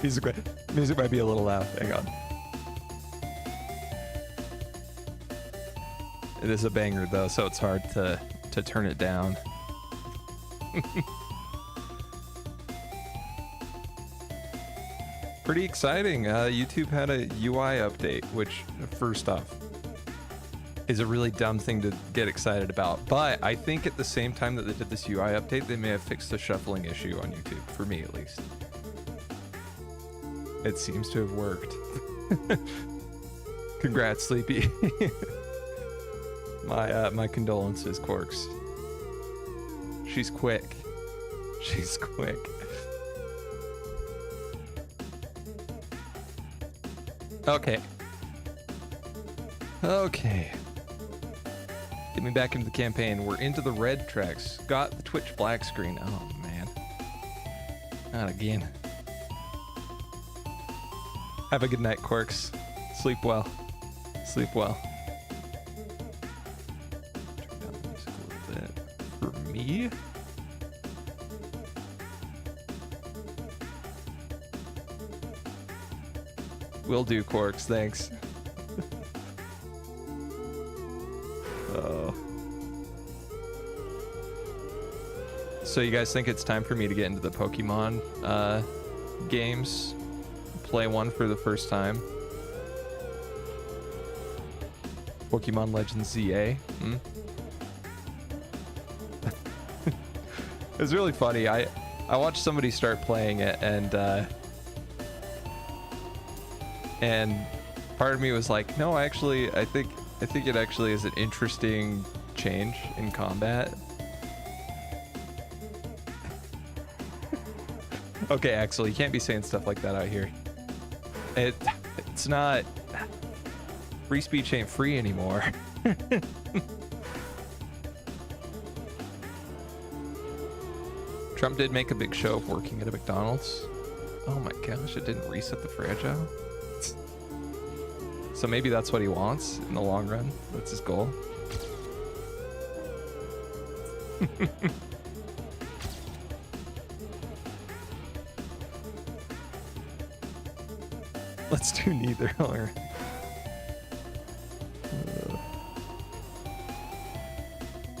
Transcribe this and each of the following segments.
Music might be a little loud. Hang on. It is a banger though, so it's hard to turn it down. Pretty exciting. YouTube had a UI update, which, first off, is a really dumb thing to get excited about. But I think at the same time that they did this UI update, they may have fixed the shuffling issue on YouTube, for me at least. It seems to have worked. Congrats, Sleepy. My condolences, Quarks. She's quick. She's quick. Okay. Okay. Get me back into the campaign. We're into the red tracks. Got the Twitch black screen. Oh, man. Not again. Have a good night, Quarks. Sleep well. Sleep well. Turn down the music a little bit. For me? Will do, Quarks. Thanks. Oh. So you guys think it's time for me to get into the Pokemon games? Play one for the first time. Pokemon Legends ZA. It was really funny. I watched somebody start playing it, and part of me was like, no, actually, I think it actually is an interesting change in combat. Okay, Axel, you can't be saying stuff like that out here. It's not... Free speech ain't free anymore. Trump did make a big show of working at a McDonald's. Oh my gosh, it didn't reset the fragile. So maybe that's what he wants in the long run. That's his goal. Let's do neither.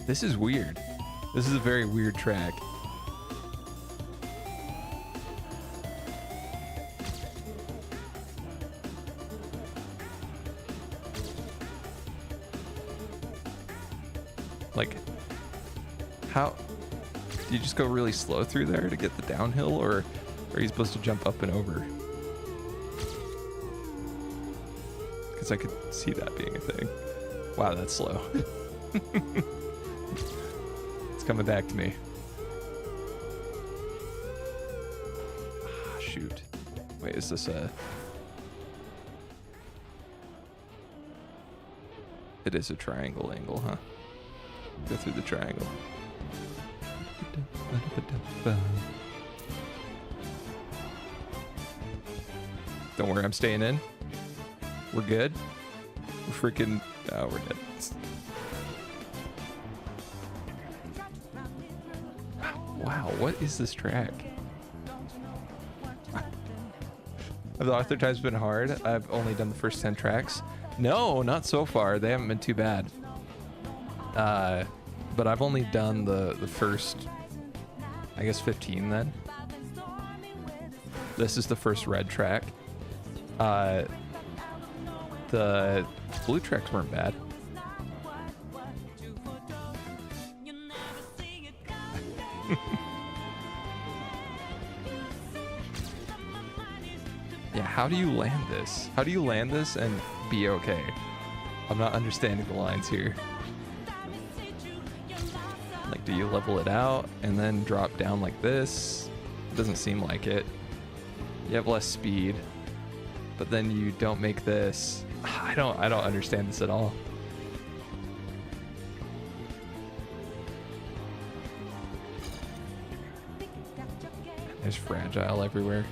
This is weird. This is a very weird track. Like, how do you just go really slow through there to get the downhill, or are you supposed to jump up and over? Because I could see that being a thing. Wow, that's slow. It's coming back to me. Ah, shoot. Wait, is this a... It is a triangle angle, huh? Go through the triangle. Don't worry, I'm staying in. We're good. We're freaking... Oh, we're dead. Wow, what is this track? Have the Arthur times been hard? I've only done the first 10 tracks. No, not so far. They haven't been too bad. But I've only done the first, I guess, 15 then. This is the first red track. The blue tracks weren't bad. Yeah, how do you land this? How do you land this and be okay? I'm not understanding the lines here. Like, do you level it out and then drop down like this? It doesn't seem like it. You have less speed, but then you don't make this. I don't understand this at all. There's fragile everywhere.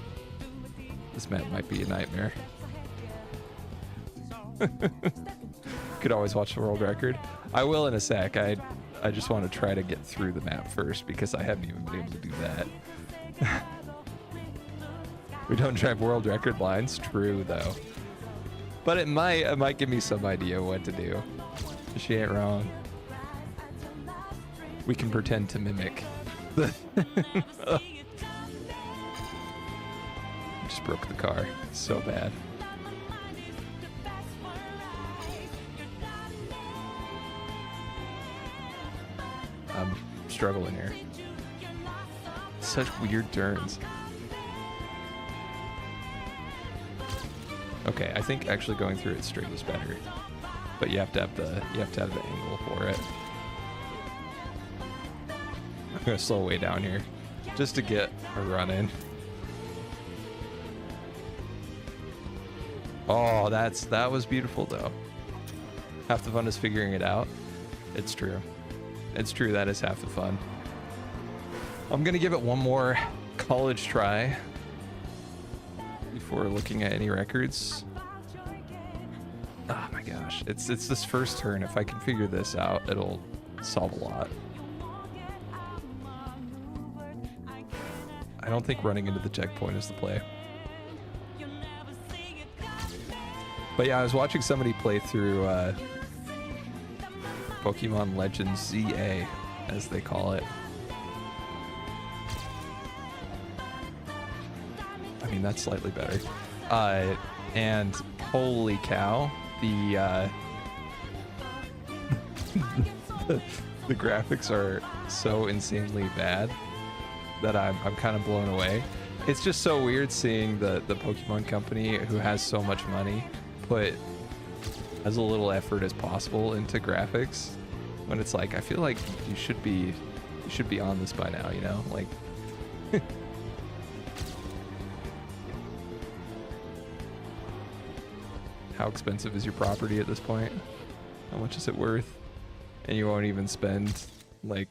This map might be a nightmare. Could always watch the world record. I will in a sec. I just want to try to get through the map first because I haven't even been able to do that. We don't drive world record lines. True though. But it might give me some idea what to do. She ain't wrong. We can pretend to mimic. Just broke the car. So bad. I'm struggling here. Such weird turns. Okay, I think actually going through it straight is better. But you have to have the angle for it. I'm gonna slow way down here just to get a run in. Oh, that was beautiful though. Half the fun is figuring it out. It's true. It's true, that is half the fun. I'm gonna give it one more college try before looking at any records. Oh my gosh, it's this first turn. If I can figure this out, it'll solve a lot. I don't think running into the checkpoint is the play. But yeah, I was watching somebody play through Pokemon Legends ZA, as they call it. I mean, that's slightly better. And holy cow, the the graphics are so insanely bad that I'm kind of blown away. It's just so weird seeing the Pokemon company, who has so much money, put as little effort as possible into graphics, when it's like, I feel like you should be on this by now, you know? Like how expensive is your property at this point? How much is it worth? And you won't even spend like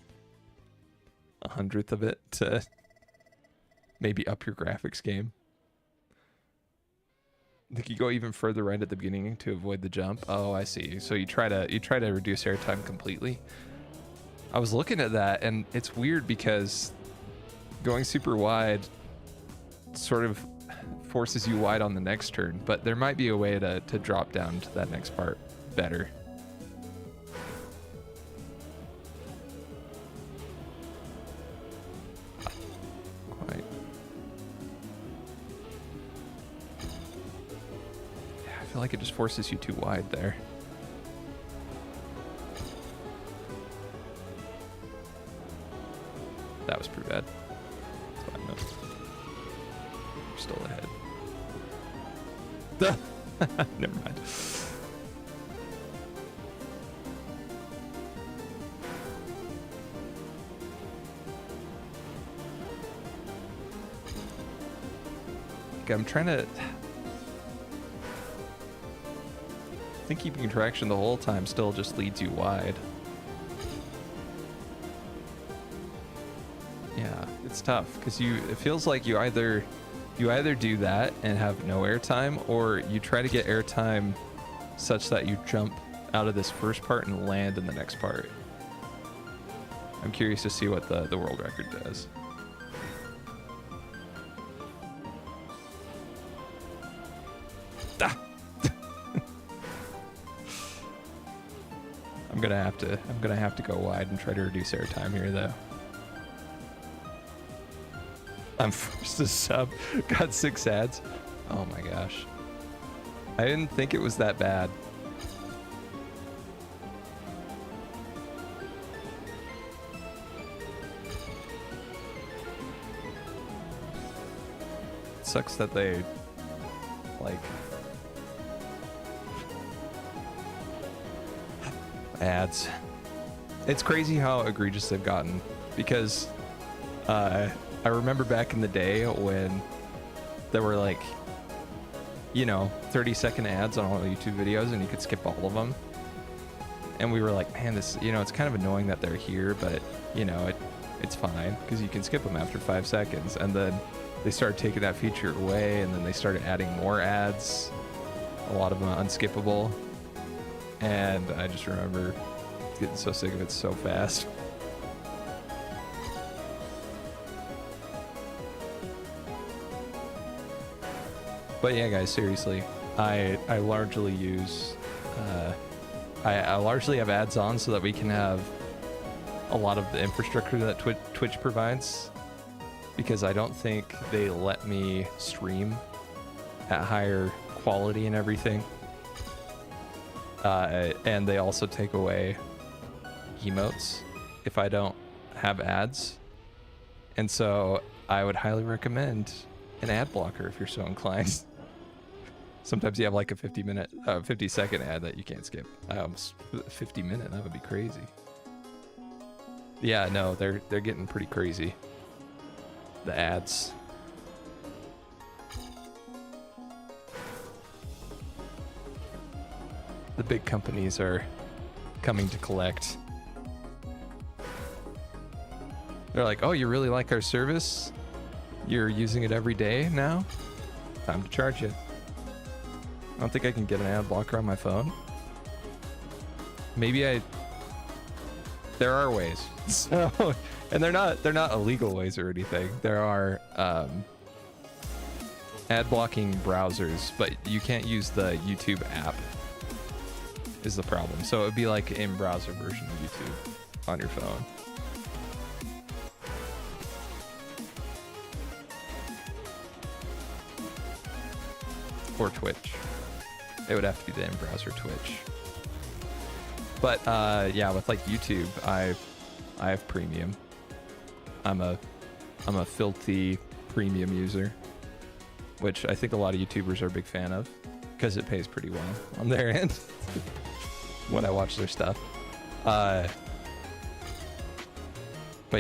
1/100th of it to maybe up your graphics game. I think you go even further right at the beginning to avoid the jump. Oh, I see. So you try to reduce airtime completely. I was looking at that, and it's weird because going super wide sort of forces you wide on the next turn, but there might be a way to drop down to that next part better. Quite. Yeah, I feel like it just forces you too wide there. That was pretty bad. It's fine though. We're still ahead. Never mind. Okay, I'm trying to... I think keeping traction the whole time still just leads you wide. Yeah, it's tough because it feels like you either do that and have no airtime, or you try to get airtime such that you jump out of this first part and land in the next part. I'm curious to see what the world record does. Ah! I'm gonna have to go wide and try to reduce airtime here though. I'm forced to sub. Got 6 ads. Oh my gosh. I didn't think it was that bad. It sucks that they like ads. It's crazy how egregious they've gotten, because I remember back in the day when there were like, 30-second ads on all YouTube videos and you could skip all of them. And we were like, man, this, it's kind of annoying that they're here, but it's fine because you can skip them after 5 seconds. And then they started taking that feature away, and then they started adding more ads, a lot of them unskippable. And I just remember getting so sick of it so fast. But yeah, guys, seriously, I largely use I largely have ads on so that we can have a lot of the infrastructure that Twitch provides, because I don't think they let me stream at higher quality and everything. And they also take away emotes if I don't have ads. And so I would highly recommend an ad blocker if you're so inclined. Sometimes you have like a 50-second ad that you can't skip. 50-minute, that would be crazy. Yeah, no, they're getting pretty crazy. The ads. The big companies are coming to collect. They're like, oh, you really like our service? You're using it every day now? Time to charge you. I don't think I can get an ad blocker on my phone. Maybe there are ways. So, and they're not illegal ways or anything. There are ad blocking browsers, but you can't use the YouTube app is the problem. So it would be like an in-browser version of YouTube on your phone. Or Twitch. It would have to be the in-browser Twitch. But yeah, with like YouTube, I have premium. I'm a filthy premium user, which I think a lot of YouTubers are a big fan of because it pays pretty well on their end when I watch their stuff. But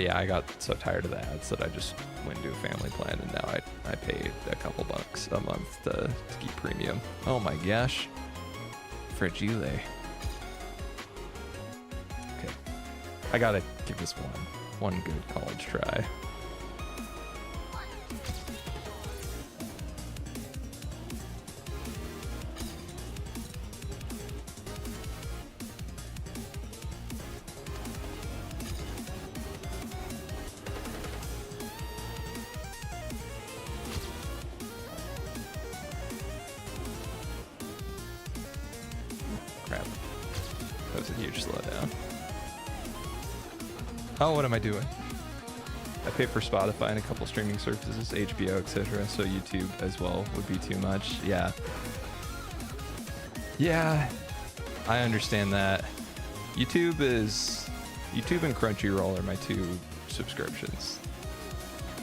yeah, I got so tired of the ads that I just went into a family plan, and now I pay a couple bucks a month to keep premium. Oh my gosh. Fragile. Okay. I gotta give this one good college try. Oh, what am I doing? I pay for Spotify and a couple streaming services, HBO, etc. So YouTube as well would be too much. Yeah. Yeah, I understand that. YouTube and Crunchyroll are my two subscriptions.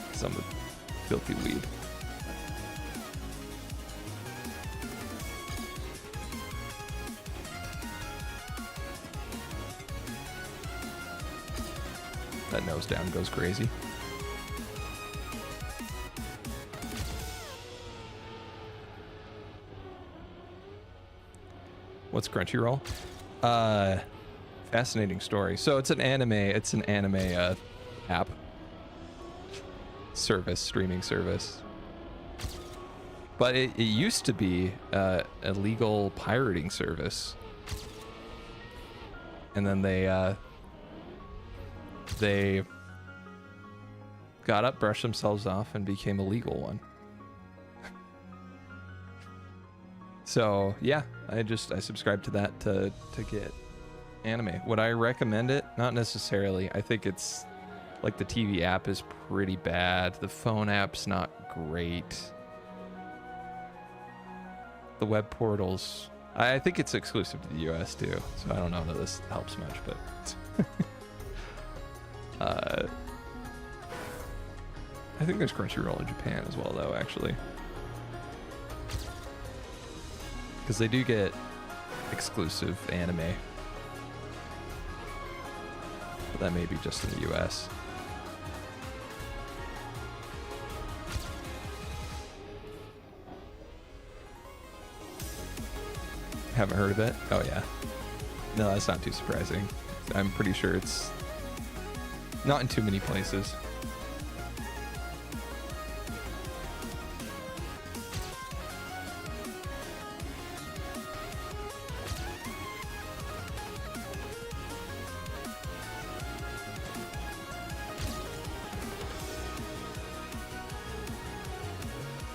Because I'm a filthy weeb. That nose down goes crazy. What's Crunchyroll? Fascinating story. So it's an anime app service, streaming service. But it used to be a legal pirating service. And then they got up, brushed themselves off, and became a legal one. So yeah, I subscribe to that to get anime. Would I recommend it? Not necessarily. I think it's like the TV app is pretty bad. The phone app's not great. The web portals, I think it's exclusive to the US too, so I don't know that this helps much, but I think there's Crunchyroll in Japan as well, though, actually. Because they do get exclusive anime. But that may be just in the US. Haven't heard of it? Oh, yeah. No, that's not too surprising. I'm pretty sure it's not in too many places.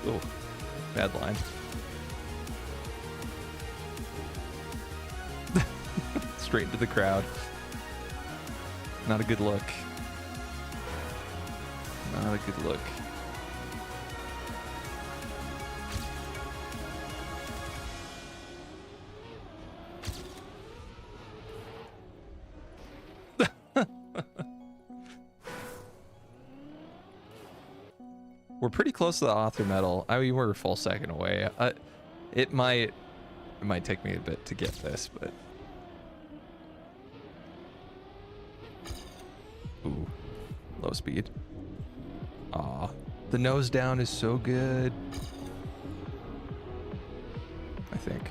Oh, bad line. straight into the crowd. Not a good look. Not a good look. We're pretty close to the author medal. I mean, we're a full second away. It might take me a bit to get this, but ooh, low speed. Aw, the nose down is so good. I think.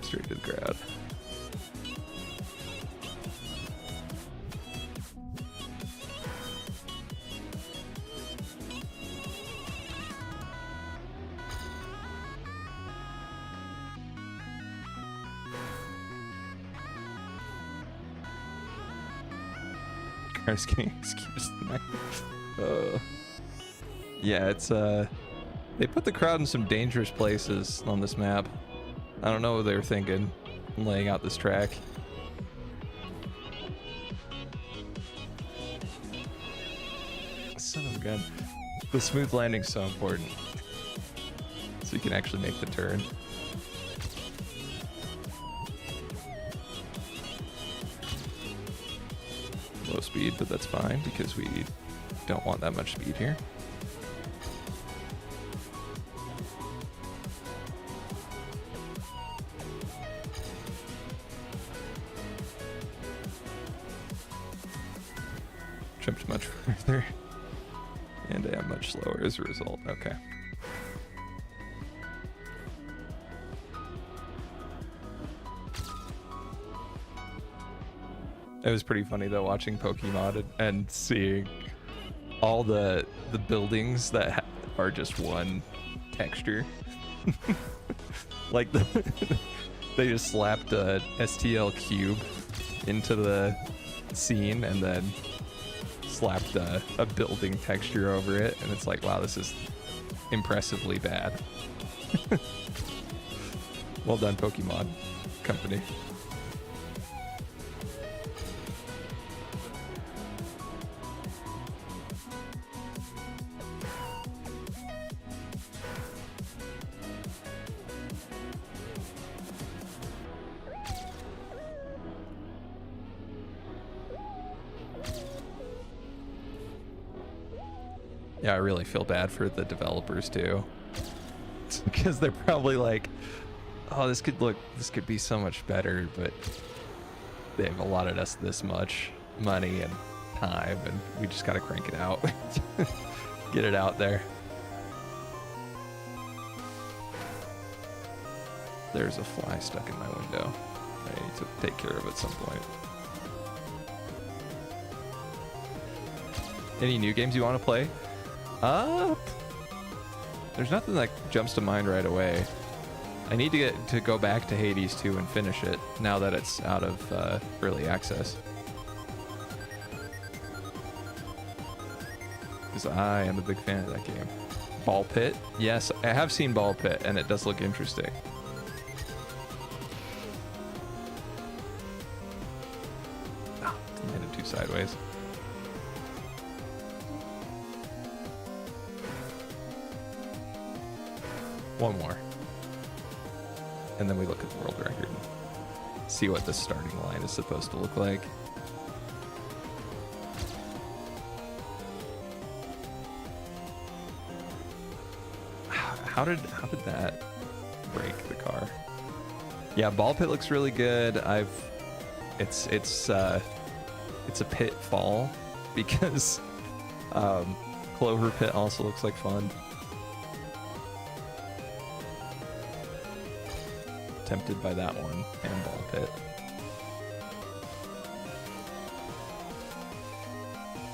Straight to the crowd. Car's getting excused tonight. Yeah, it's they put the crowd in some dangerous places on this map. I don't know what they were thinking laying out this track. Son of a gun. The smooth landing's so important. So you can actually make the turn. Low speed, but that's fine because we don't want that much speed here. Jumped much further and I am much slower as a result. Okay. It was pretty funny though watching Pokemon and seeing all the buildings that are just one texture. Like they just slapped a STL cube into the scene and then slapped a building texture over it, and it's like, wow, this is impressively bad. Well done, Pokemon Company. Yeah, I really feel bad for the developers too. Because they're probably like, oh, this could be so much better, but they've allotted us this much money and time, and we just gotta crank it out. Get it out there. There's a fly stuck in my window. I need to take care of at some point. Any new games you want to play? There's nothing that jumps to mind right away. I need to go back to Hades 2 and finish it now that it's out of early access. Because I am a big fan of that game. Ball Pit? Yes, I have seen Ball Pit, and it does look interesting. Ah, landed too sideways. One more. And then we look at the world record and see what the starting line is supposed to look like. How did that break the car? Yeah, Ball Pit looks really good. It's a pitfall because Clover Pit also looks like fun. Tempted by that one and Ball Pit.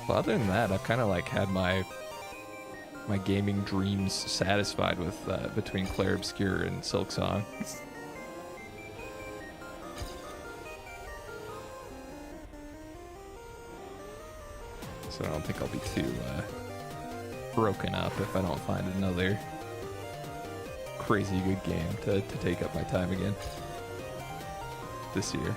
But other than that, I've kind of like had my gaming dreams satisfied with between Clair Obscur and Silksong. So I don't think I'll be too broken up if I don't find another crazy good game to take up my time again this year.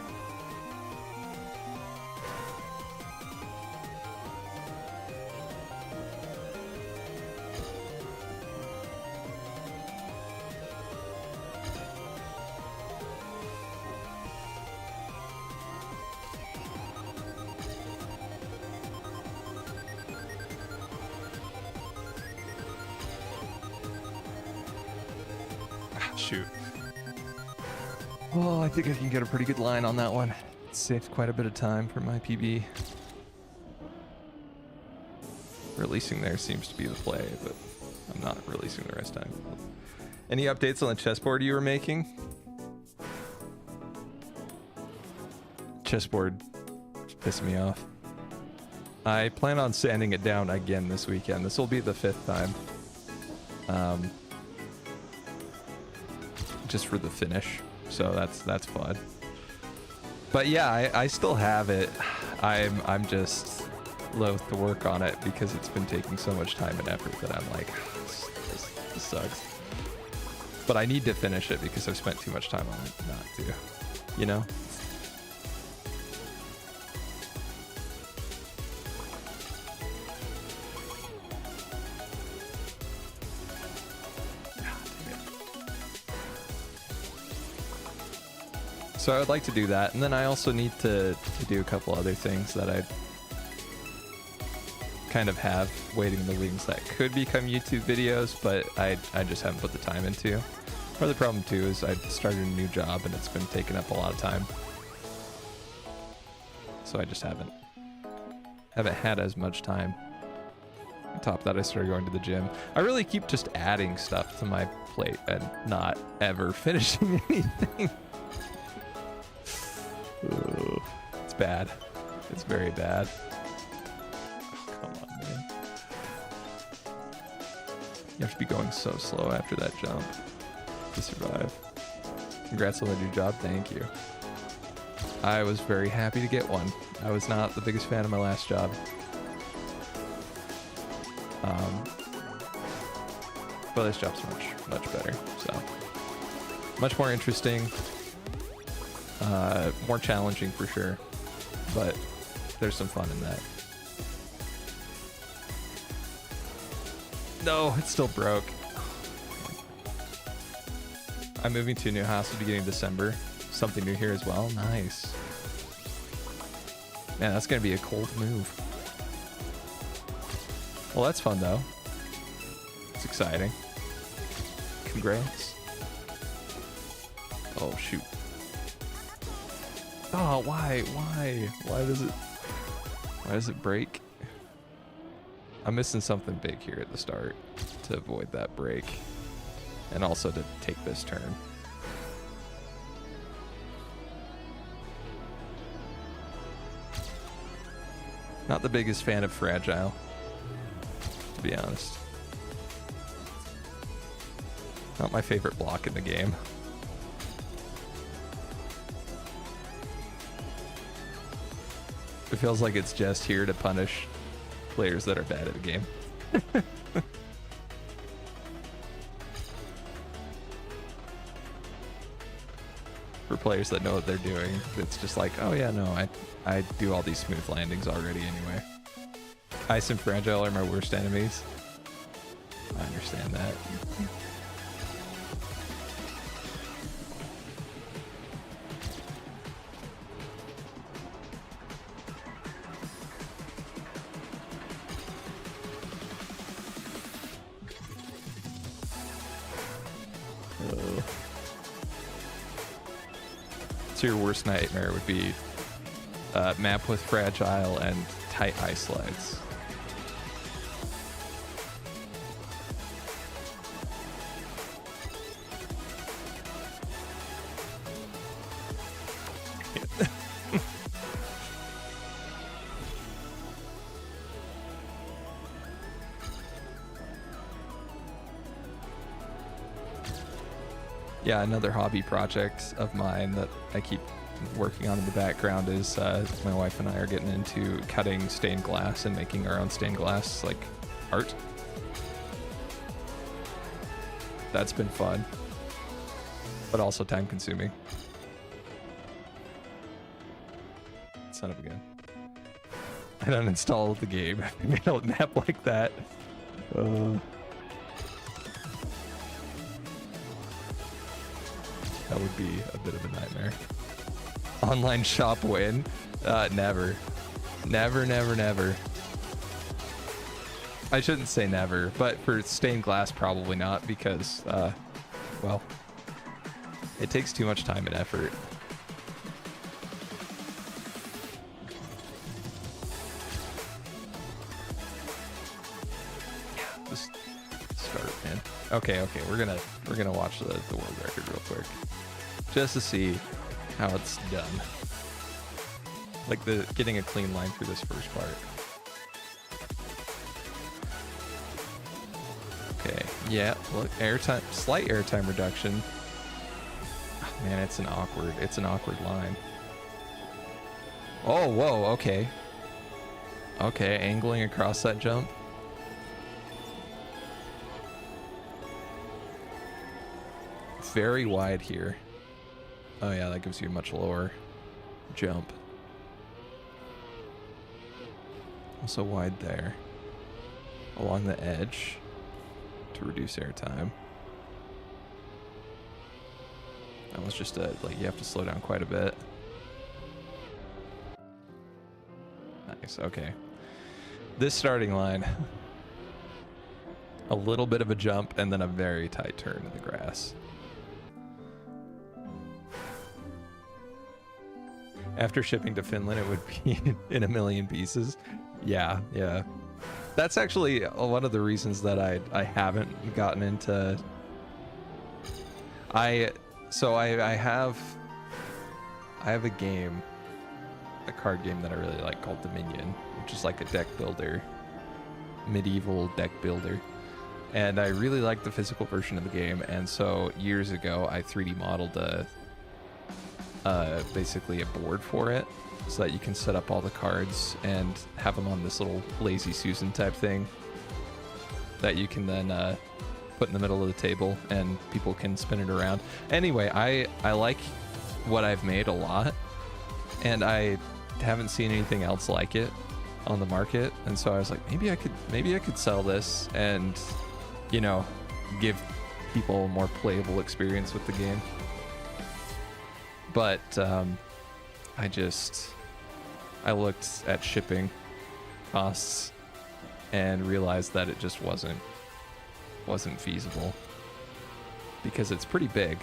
Shoot. Oh, I think I can get a pretty good line on that one. It saved quite a bit of time for my PB. Releasing there seems to be the play, but I'm not releasing the rest time. Any updates on the chessboard you were making? Chessboard pissed me off. I plan on sanding it down again this weekend. This will be the 5th time. Just for the finish, so that's fun. But yeah, I still have it. I'm just loath to work on it because it's been taking so much time and effort that I'm like, this sucks. But I need to finish it because I've spent too much time on it not to, you know? So I would like to do that, and then I also need to do a couple other things that I kind of have waiting in the wings that could become YouTube videos, but I just haven't put the time into. Or the problem too is I started a new job and it's been taking up a lot of time, so I just haven't had as much time. On top of that, I started going to the gym. I really keep just adding stuff to my plate and not ever finishing anything. Ooh, it's bad. It's very bad. Oh, come on, man. You have to be going so slow after that jump to survive. Congrats on the new job. Thank you. I was very happy to get one. I was not the biggest fan of my last job. But this job's much better. So much more interesting. More challenging for sure, but there's some fun in that. No, it's still broke. I'm moving to a new house at the beginning of December. Something new here as well. Nice. Man, that's gonna be a cold move. Well, that's fun though. It's exciting. Congrats. Oh shoot. Oh, why does it break? I'm missing something big here at the start to avoid that break, and also to take this turn. Not the biggest fan of Fragile, to be honest. Not my favorite block in the game. It feels like it's just here to punish players that are bad at the game. For players that know what they're doing, it's just like, oh yeah, no, I do all these smooth landings already anyway. Ice and Fragile are my worst enemies. I understand that. So your worst nightmare would be map with Fragile and tight ice slides. Yeah, another hobby project of mine that I keep working on in the background is my wife and I are getting into cutting stained glass and making our own stained glass like art. That's been fun, but also time consuming. Son of a gun. I uninstalled the game. I don't nap like that. That would be a bit of a nightmare. Online shop win? Never. Never, never, never. I shouldn't say never, but for stained glass, probably not, because, well, it takes too much time and effort. Just start, man. Okay, we're gonna watch the world record real quick, just to see how it's done. Like getting a clean line through this first part. Okay, yeah, look, airtime, slight airtime reduction. Oh, man, it's an awkward line. Oh, whoa, okay. Okay, angling across that jump. Very wide here. Oh yeah, that gives you a much lower jump. Also wide there. Along the edge to reduce airtime. That was just like you have to slow down quite a bit. Nice, okay. This starting line. A little bit of a jump and then a very tight turn in the grass. After shipping to Finland, it would be in a million pieces. Yeah. That's actually one of the reasons that I haven't gotten into. I have a game, a card game that I really like called Dominion, which is like a deck builder, medieval deck builder. And I really like the physical version of the game. And so years ago, I 3D modeled basically a board for it, so that you can set up all the cards and have them on this little Lazy Susan type thing that you can then put in the middle of the table and people can spin it around. Anyway, I like what I've made a lot, and I haven't seen anything else like it on the market, and so I was like, maybe I could sell this and, you know, give people a more playable experience with the game. But I looked at shipping costs and realized that it just wasn't feasible, because it's pretty big.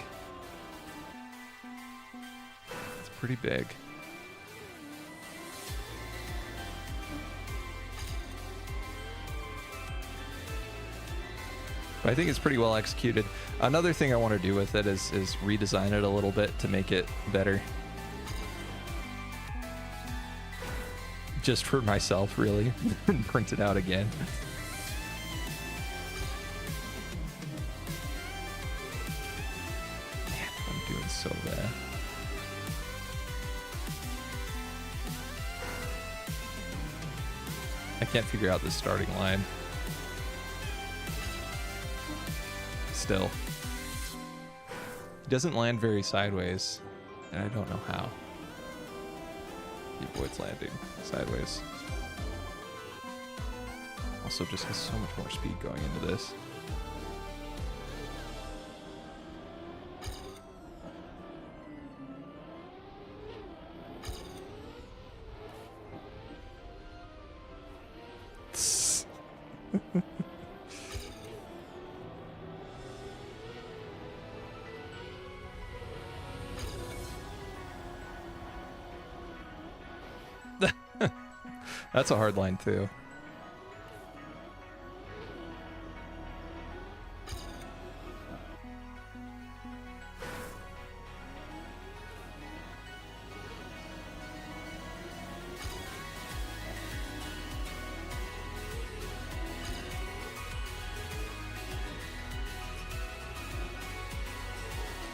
It's pretty big. But I think it's pretty well executed. Another thing I want to do with it is redesign it a little bit to make it better. Just for myself, really. And print it out again. Man, I'm doing so bad. I can't figure out this starting line. Still. He doesn't land very sideways, and I don't know how. He avoids landing sideways. Also just has so much more speed going into this. That's a hard line too.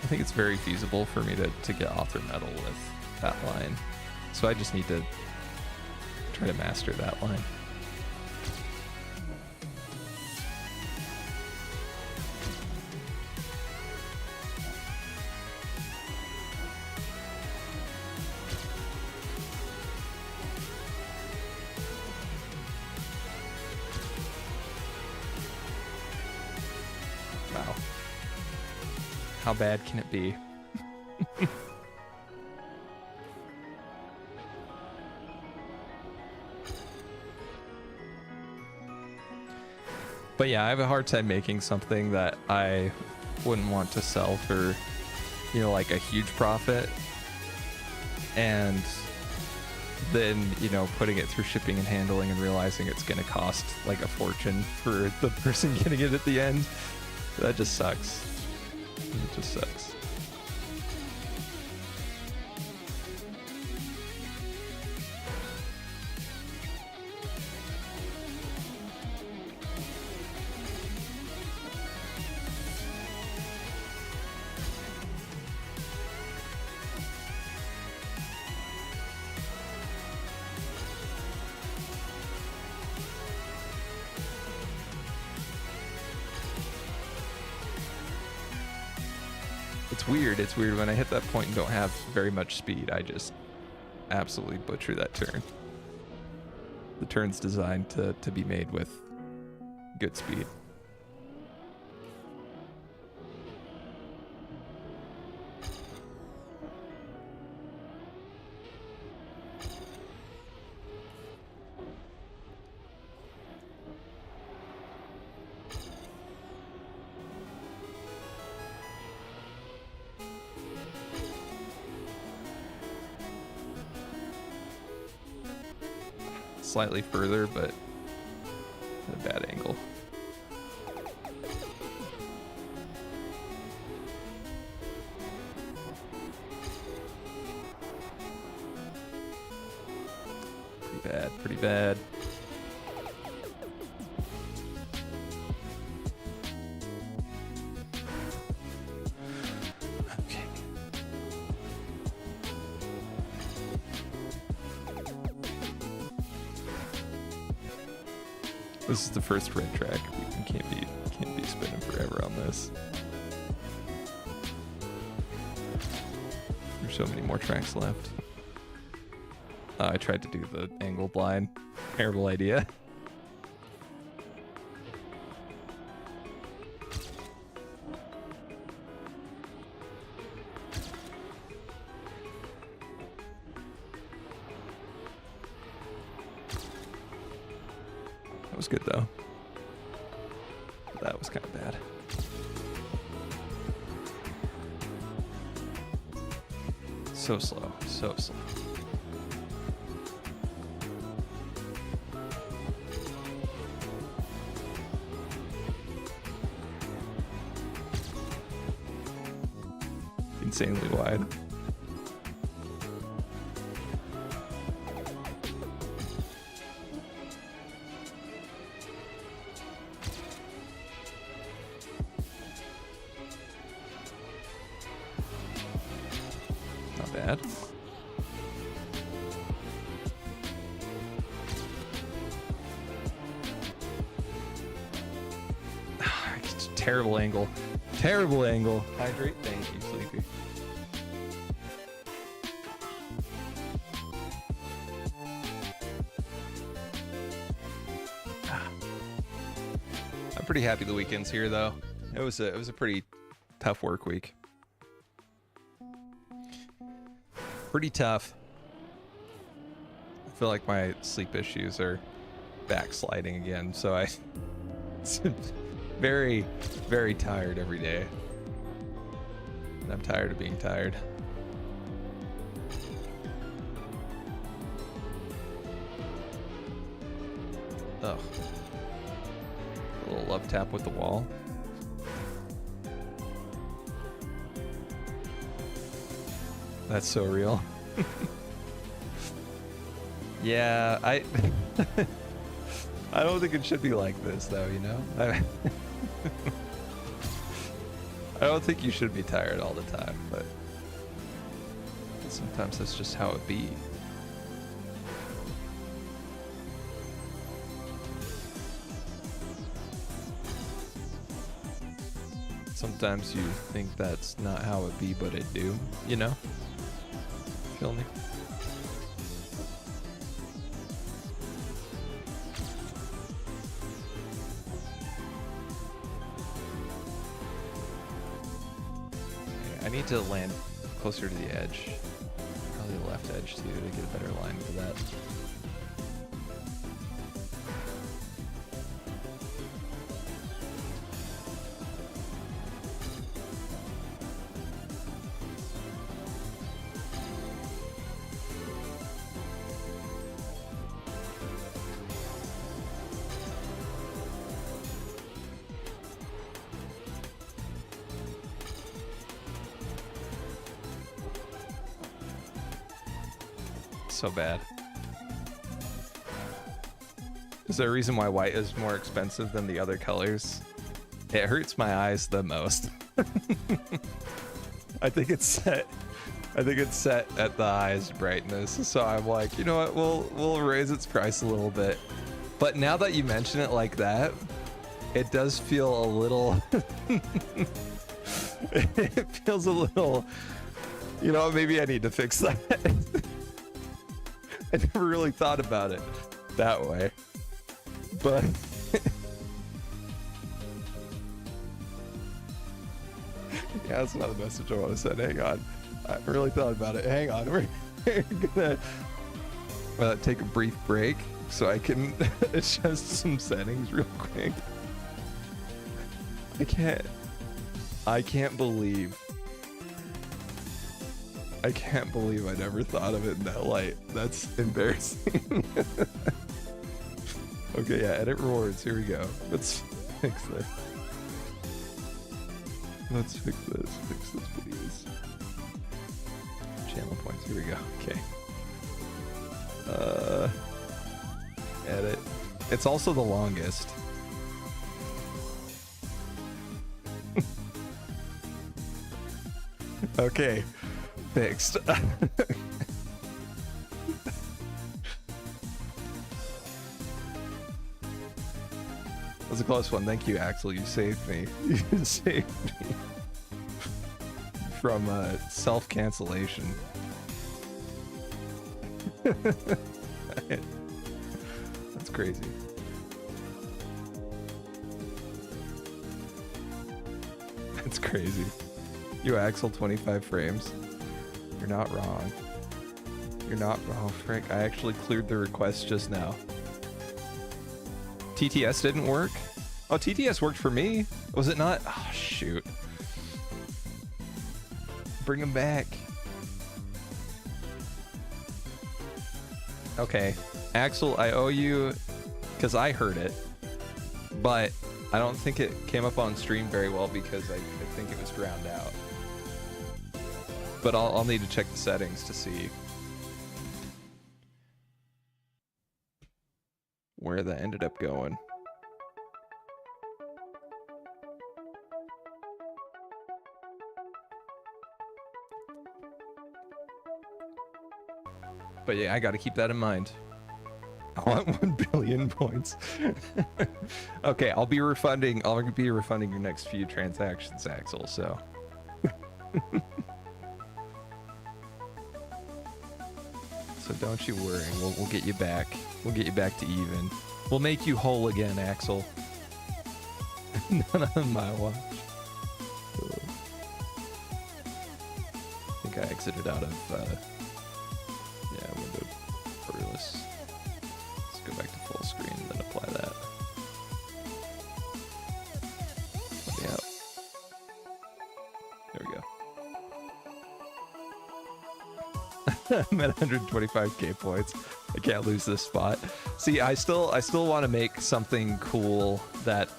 I think it's very feasible for me to get author medal with that line. So I just need to try to master that line. How bad can it be? But yeah, I have a hard time making something that I wouldn't want to sell for, you know, like a huge profit. And then, you know, putting it through shipping and handling and realizing it's going to cost like a fortune for the person getting it at the end. That just sucks. It just sucks. It's weird when I hit that point and don't have very much speed. I just absolutely butcher that turn. The turn's designed to be made with good speed. Slightly further, but at a bad angle. Pretty bad, pretty bad. This is the first red track. We can't be spinning forever on this. There's so many more tracks left. I tried to do the angle blind. Terrible idea. That was good though. That was kind of bad. So slow, so slow. Insanely wide. Bad. Terrible angle. Terrible angle. Hydrate. Thank you, Sleepy. I'm pretty happy the weekend's here though. It was a pretty tough work week. Pretty tough. I feel like my sleep issues are backsliding again, so I very, very tired every day. And I'm tired of being tired. Ugh. A little love tap with the wall. That's so real. Yeah, I don't think it should be like this though, you know? I don't think you should be tired all the time, but sometimes that's just how it be. Sometimes you think that's not how it be, but it do, you know? Feel me? need to land closer to the edge. Probably the left edge too to get a better line for that. So bad. Is there a reason why white is more expensive than the other colors? It hurts my eyes the most. I think it's set at the highest brightness. So I'm like, you know what? We'll raise its price a little bit. But now that you mention it like that, it does feel a little it feels a little, you know, maybe I need to fix that. I never really thought about it that way, but yeah, that's not the message I want to send. Hang on, I really thought about it. Hang on, we're gonna take a brief break so I can adjust some settings real quick. I can't believe I never thought of it in that light. That's embarrassing. Okay, yeah, edit rewards. Here we go. Let's fix this. Let's fix this. Fix this, please. Channel points. Here we go. Okay. Edit. It's also the longest. Okay. Fixed. That was a close one. Thank you, Axel. You saved me. You saved me from self-cancellation. That's crazy. That's crazy. You, Axel, 25 frames. You're not wrong. You're not wrong, Frank. I actually cleared the request just now. TTS didn't work? Oh, TTS worked for me. Was it not? Oh, shoot. Bring him back. Okay. Axel, I owe you, because I heard it, but I don't think it came up on stream very well because I think it was drowned out. But I'll need to check the settings to see where that ended up going. But yeah, I got to keep that in mind. I want 1 billion points. Okay, I'll be refunding your next few transactions, Axel, so. So don't you worry, we'll get you back. We'll get you back to even. We'll make you whole again, Axel. None on my watch. I think I exited out of, yeah, window borderless. Let's go back to full screen and then apply that. Let me out. There we go. I'm at 125k points. I can't lose this spot. See, I still want to make something cool that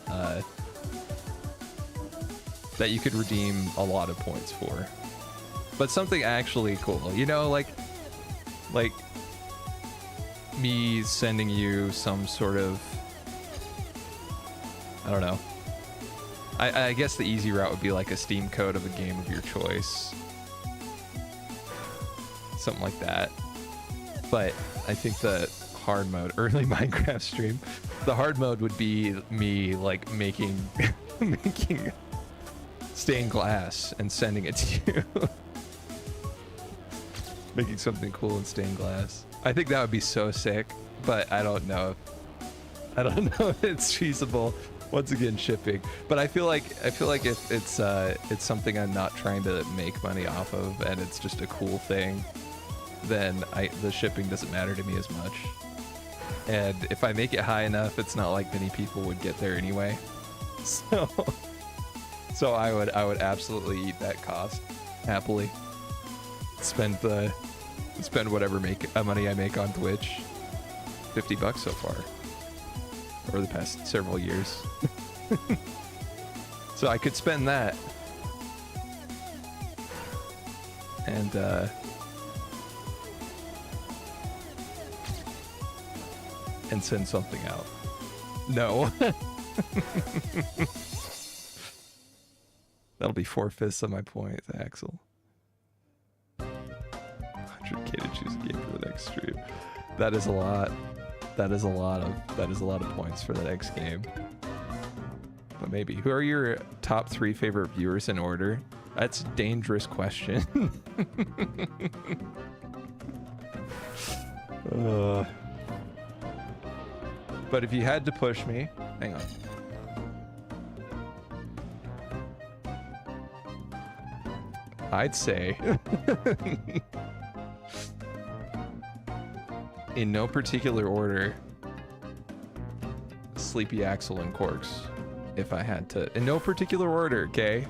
that you could redeem a lot of points for, but something actually cool. You know, like me sending you some sort of, I don't know. I guess the easy route would be like a Steam code of a game of your choice. Something like that. But I think the hard mode, early Minecraft stream, the hard mode would be me like making stained glass and sending it to you. Making something cool in stained glass. I think that would be so sick, but I don't know if it's feasible Once again, shipping. But I feel like if it's something I'm not trying to make money off of, and it's just a cool thing, then the shipping doesn't matter to me as much. And if I make it high enough, it's not like many people would get there anyway. So I would absolutely eat that cost happily. Spend whatever money I make on Twitch. $50 so far over the past several years. So I could spend that and send something out. No. That'll be 4/5 of my points, Axel. 100k to choose a game for the next stream. That is a lot. That is a lot of points for the next game. But maybe. Who are your top 3 favorite viewers in order? That's a dangerous question. But if you had to push me, hang on. I'd say in no particular order, Sleepy Axel and Corks. If I had to, in no particular order, okay?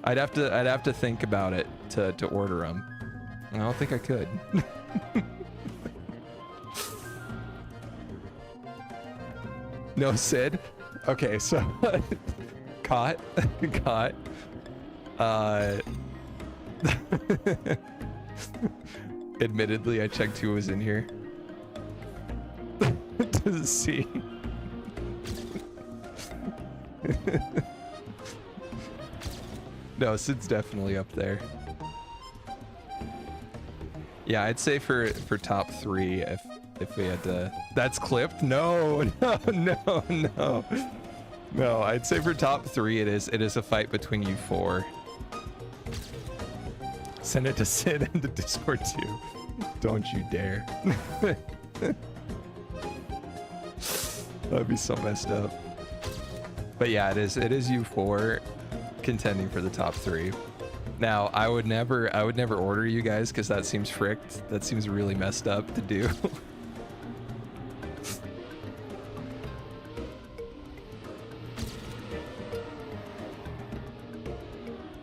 I'd have to think about it to order them. I don't think I could. No Sid? Okay, so caught. Admittedly, I checked who was in here to see. No, Sid's definitely up there. Yeah, I'd say for top 3 if we had to. That's clipped? No. No, I'd say for top 3 it is a fight between you 4. Send it to Sid and the Discord too. Don't you dare. That'd be so messed up. But yeah, it is you 4 contending for the top 3. Now, I would never order you guys because that seems fricked. That seems really messed up to do.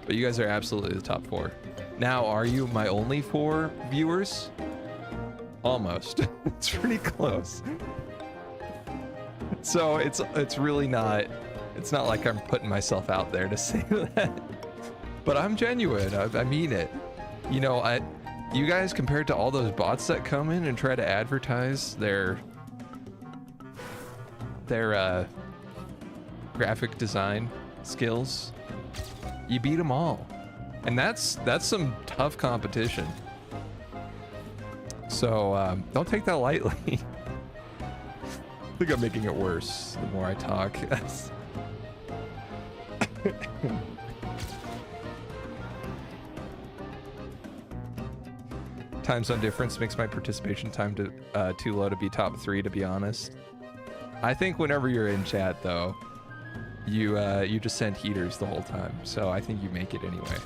But you guys are absolutely the top 4. Now, are you my only 4 viewers? Almost. It's pretty close. So it's really not. It's not like I'm putting myself out there to say that. But I'm genuine. I mean it. You know, you guys, compared to all those bots that come in and try to advertise their graphic design skills, you beat them all. And that's some tough competition. So don't take that lightly. I think I'm making it worse the more I talk. Time zone difference makes my participation time too low to be top 3, to be honest. I think whenever you're in chat though, you just send heaters the whole time, so I think you make it anyway.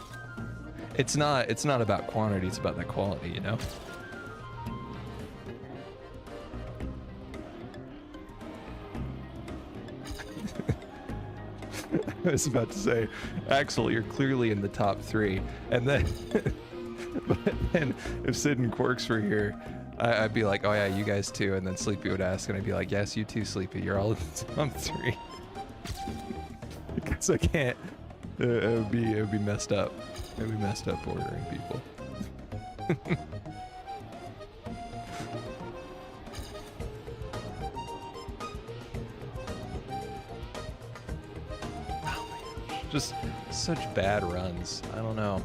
It's not about quantity, it's about that quality, you know? I was about to say, Axel, you're clearly in the top 3, and then but then if Sid and Quarks were here, I'd be like, oh yeah, you guys too, and then Sleepy would ask, and I'd be like, yes, you too, Sleepy, you're all in the top 3. Because I can't. It would be messed up. It would be messed up ordering people. Just such bad runs. I don't know.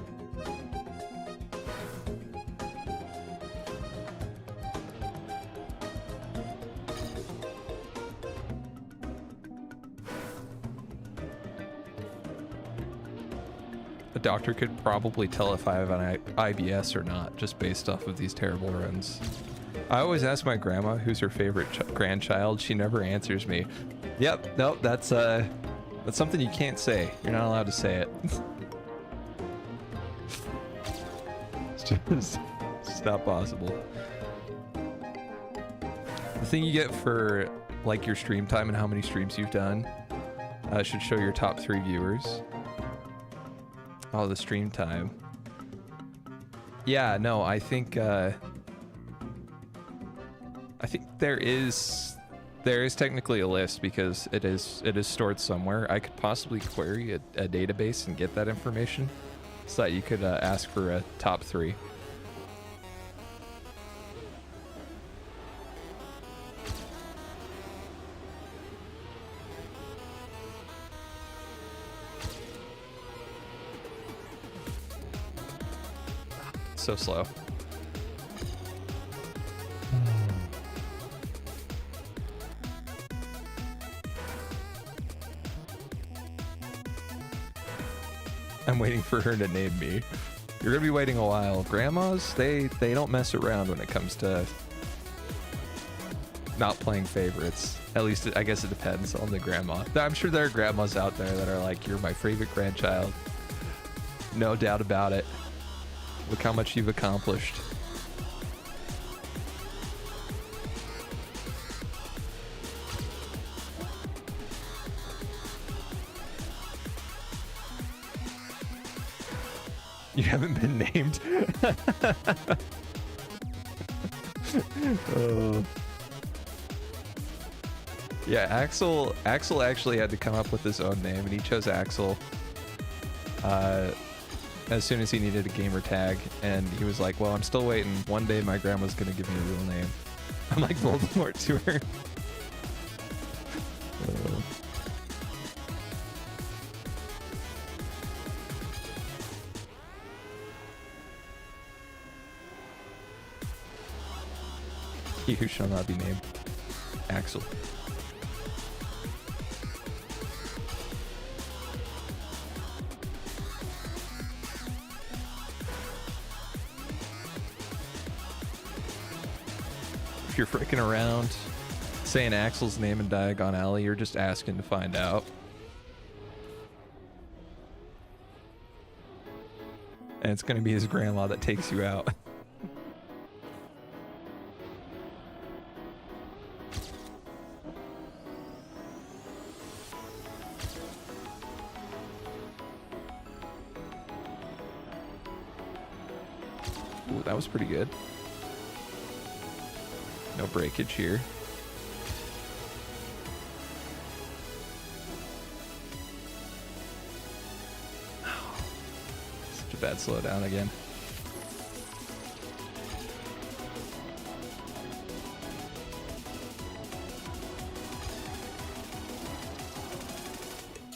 A doctor could probably tell if I have an IBS or not, just based off of these terrible runs. I always ask my grandma who's her favorite grandchild. She never answers me. Yep. Nope. That's something you can't say. You're not allowed to say it. it's just not possible. The thing you get for like your stream time and how many streams you've done should show your top 3 viewers. Oh, the stream time. Yeah, no, I think there is technically a list because it is stored somewhere. I could possibly query a database and get that information so that you could ask for a top 3. So slow. I'm waiting for her to name me. You're gonna be waiting a while. Grandmas, they don't mess around when it comes to not playing favorites. At least I guess it depends on the grandma. I'm sure there are grandmas out there that are like, you're my favorite grandchild. No doubt about it. Look how much you've accomplished. You haven't been named. Yeah, Axel actually had to come up with his own name, and he chose Axel as soon as he needed a gamer tag, and he was like, well, I'm still waiting. One day my grandma's gonna give me a real name. I'm like Voldemort to her. He who shall not be named. Axel. If you're freaking around saying Axel's name in Diagon Alley, you're just asking to find out. And it's gonna be his grandma that takes you out. Ooh, that was pretty good. No breakage here. Such a bad slowdown again.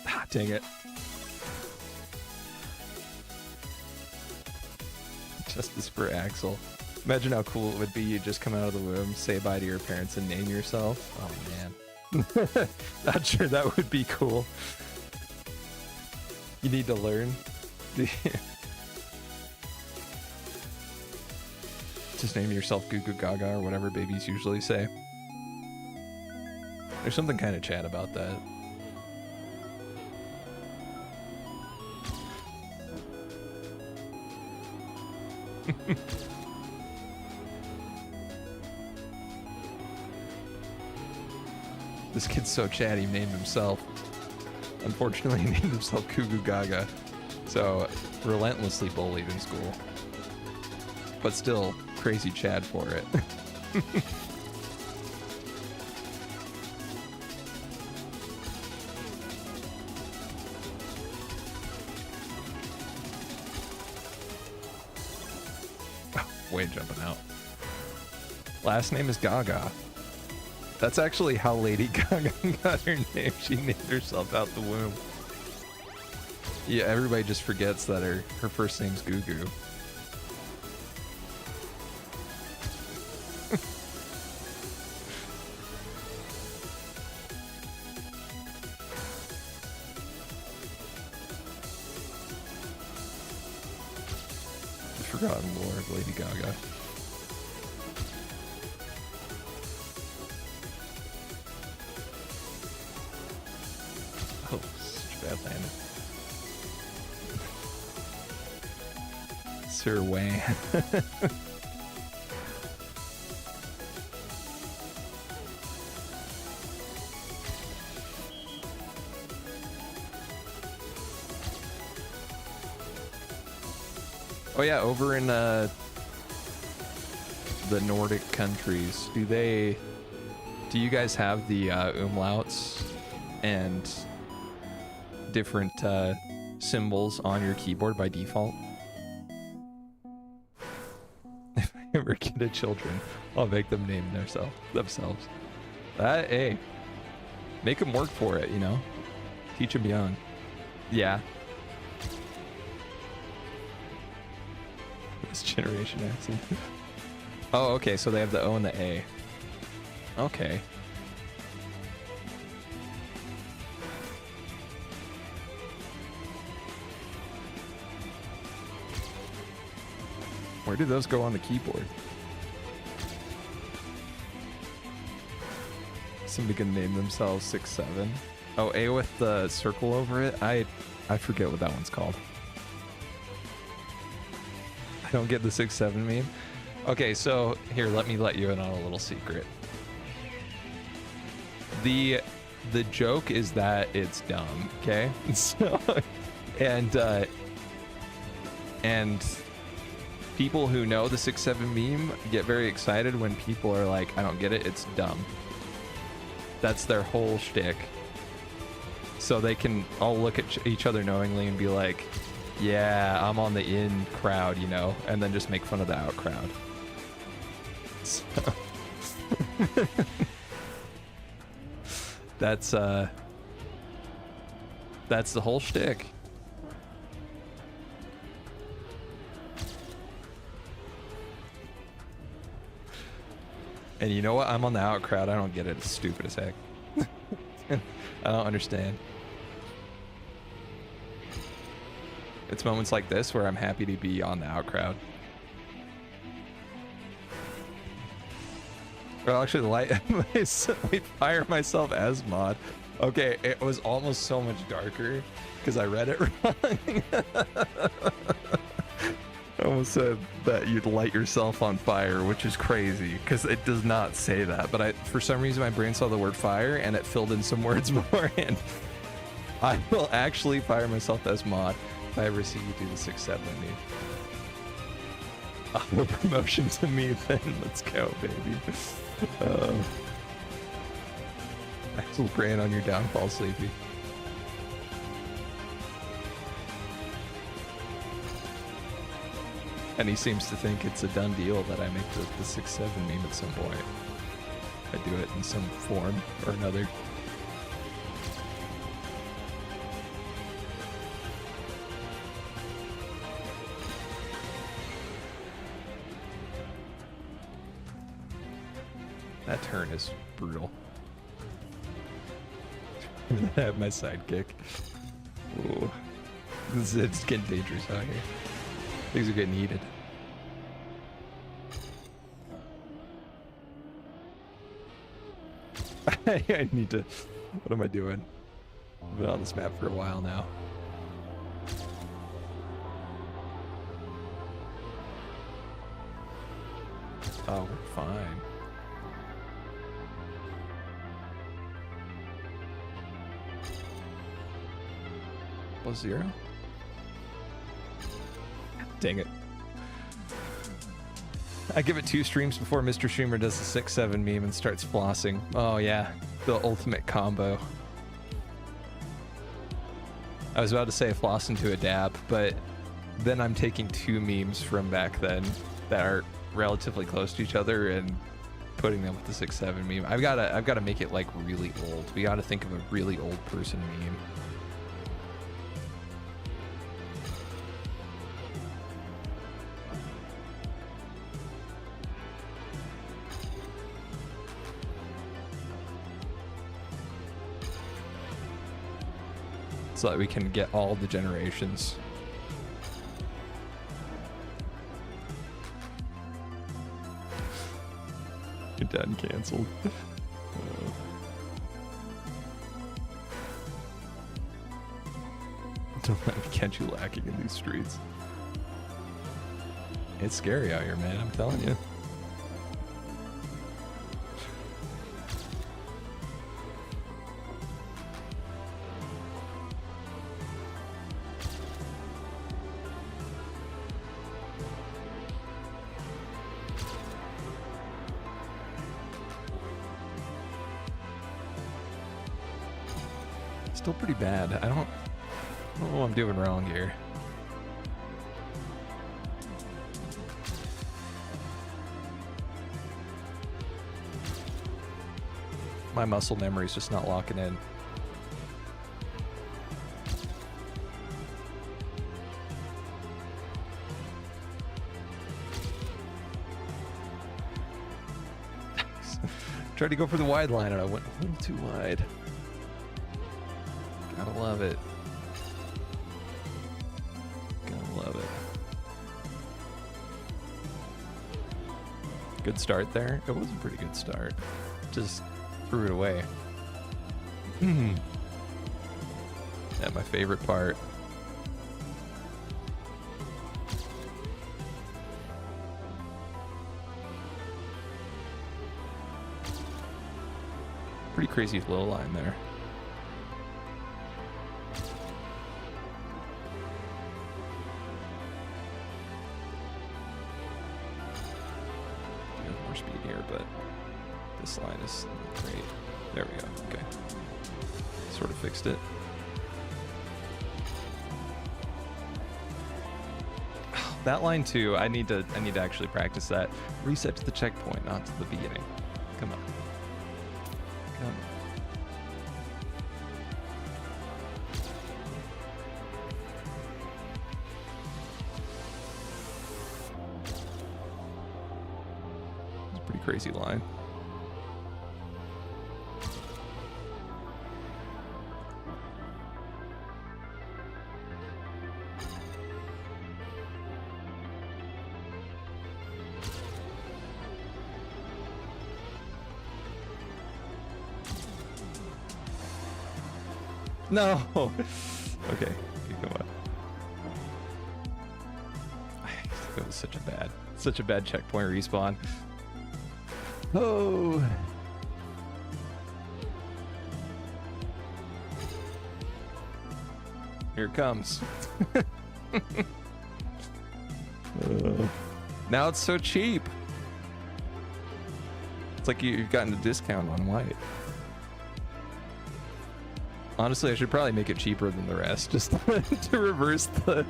Ah, dang it. Justice for Axel. Imagine how cool it would be you just come out of the womb, say bye to your parents, and name yourself. Oh man. Not sure that would be cool. You need to learn. Just name yourself Goo Goo Gaga or whatever babies usually say. There's something kind of Chad about that. This kid's so chatty, he named himself. Unfortunately, he named himself Goo Goo Gaga. So, relentlessly bullied in school. But still, crazy Chad for it. Oh, way jumping out. Last name is Gaga. That's actually how Lady Gaga got her name. She named herself out the womb. Yeah, everybody just forgets that her first name's Goo Goo. The forgotten lore of Lady Gaga. Sir Wayne. Oh yeah, over in the Nordic countries, do you guys have the umlauts and different symbols on your keyboard by default? If I ever get a children, I'll make them name themselves. Hey, make them work for it, you know? Teach them young. Yeah. This generation accent. Oh, okay, so they have the O and the A. Okay. Where do those go on the keyboard? Somebody can name themselves 6-7. Oh, A with the circle over it? I forget what that one's called. I don't get the 6-7 meme. Okay, so here, let me let you in on a little secret. The joke is that it's dumb, okay? So, and people who know the 6-7 meme get very excited when people are like, I don't get it, it's dumb. That's their whole shtick. So they can all look at each other knowingly and be like, yeah, I'm on the in crowd, you know, and then just make fun of the out crowd. So that's the whole shtick. And you know what? I'm on the out crowd. I don't get it. It's stupid as heck. I don't understand. It's moments like this where I'm happy to be on the out crowd. Well, actually, we fire myself as mod. Okay, it was almost so much darker because I read it wrong. I almost said that you'd light yourself on fire, which is crazy because it does not say that. But for some reason, my brain saw the word fire and it filled in some words beforehand. I will actually fire myself as mod if I ever see you do the 6-7 meme. A promotion to me then. Let's go, baby. I will praying on your downfall, Sleepy. And he seems to think it's a done deal that I make the 6-7 meme at some point. I do it in some form or another. That turn is brutal. I have my sidekick. Ooh. It's getting dangerous out here. Things are getting heated. I need to... What am I doing? I've been on this map for a while now. Oh, we're fine. Plus 0? Dang it. I give it 2 streams before Mr. Streamer does the 6-7 meme and starts flossing. Oh yeah, the ultimate combo. I was about to say floss into a dab, but then I'm taking 2 memes from back then that are relatively close to each other and putting them with the 6-7 meme. I've gotta make it like really old. We gotta think of a really old person meme. So that we can get all the generations. You're done, canceled. Don't let me catch you lacking in these streets. It's scary out here, man. I'm telling you. Still pretty bad. I don't know what I'm doing wrong here. My muscle memory is just not locking in. Tried to go for the wide line and I went a little too wide. Gotta love it. Gotta love it. Good start there. It was a pretty good start. Just threw it away. Yeah, my favorite part. Pretty crazy low line there. More speed here, but this line is great. There we go. Okay. Sort of fixed it. That line too, I need to actually practice that. Reset to the checkpoint, not to the beginning. Come on. Come on. It's a pretty crazy line. No. Okay, come on. That was such a bad checkpoint respawn. Oh. Here it comes. Now it's so cheap. It's like you've gotten a discount on white. Honestly, I should probably make it cheaper than the rest, just to reverse the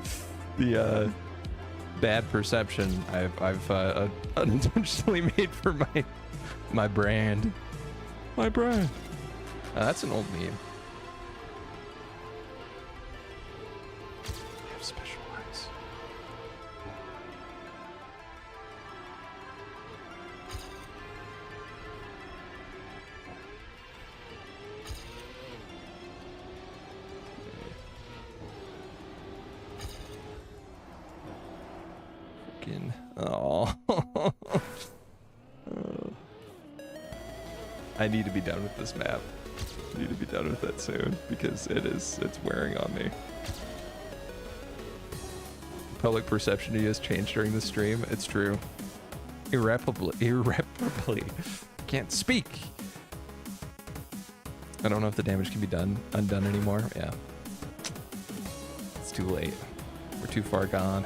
bad perception I've unintentionally made for my brand. My brand. That's an old meme. I have special eyes. Oh. I need to be done with this map. I need to be done with it soon because it's wearing on me. Public perception has changed during the stream. It's true. Irreparably. Can't speak. I don't know if the damage can be undone anymore. Yeah. It's too late. We're too far gone.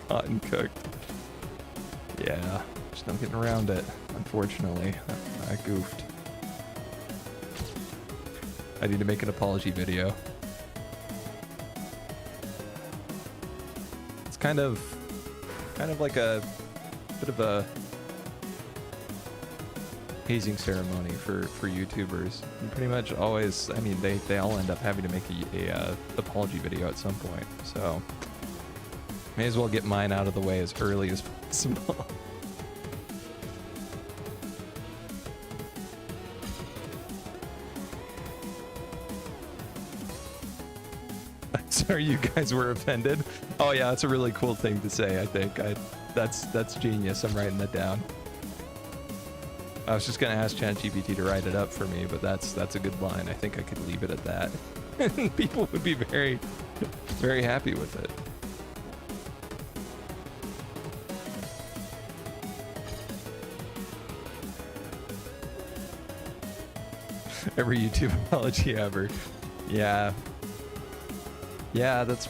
Hot and cooked. Yeah, just not getting around it, unfortunately. I goofed. I need to make an apology video. It's kind of like a bit of a hazing ceremony for YouTubers. And pretty much always, I mean, they all end up having to make a apology video at some point. So may as well get mine out of the way as early as possible. sorry you guys were offended. Oh yeah, that's a really cool thing to say, I think. That's genius. I'm writing that down. I was just gonna ask ChatGPT to write it up for me, but that's a good line. I think I could leave it at that. People would be very, very happy with it. Every YouTube apology ever. Yeah. Yeah, that's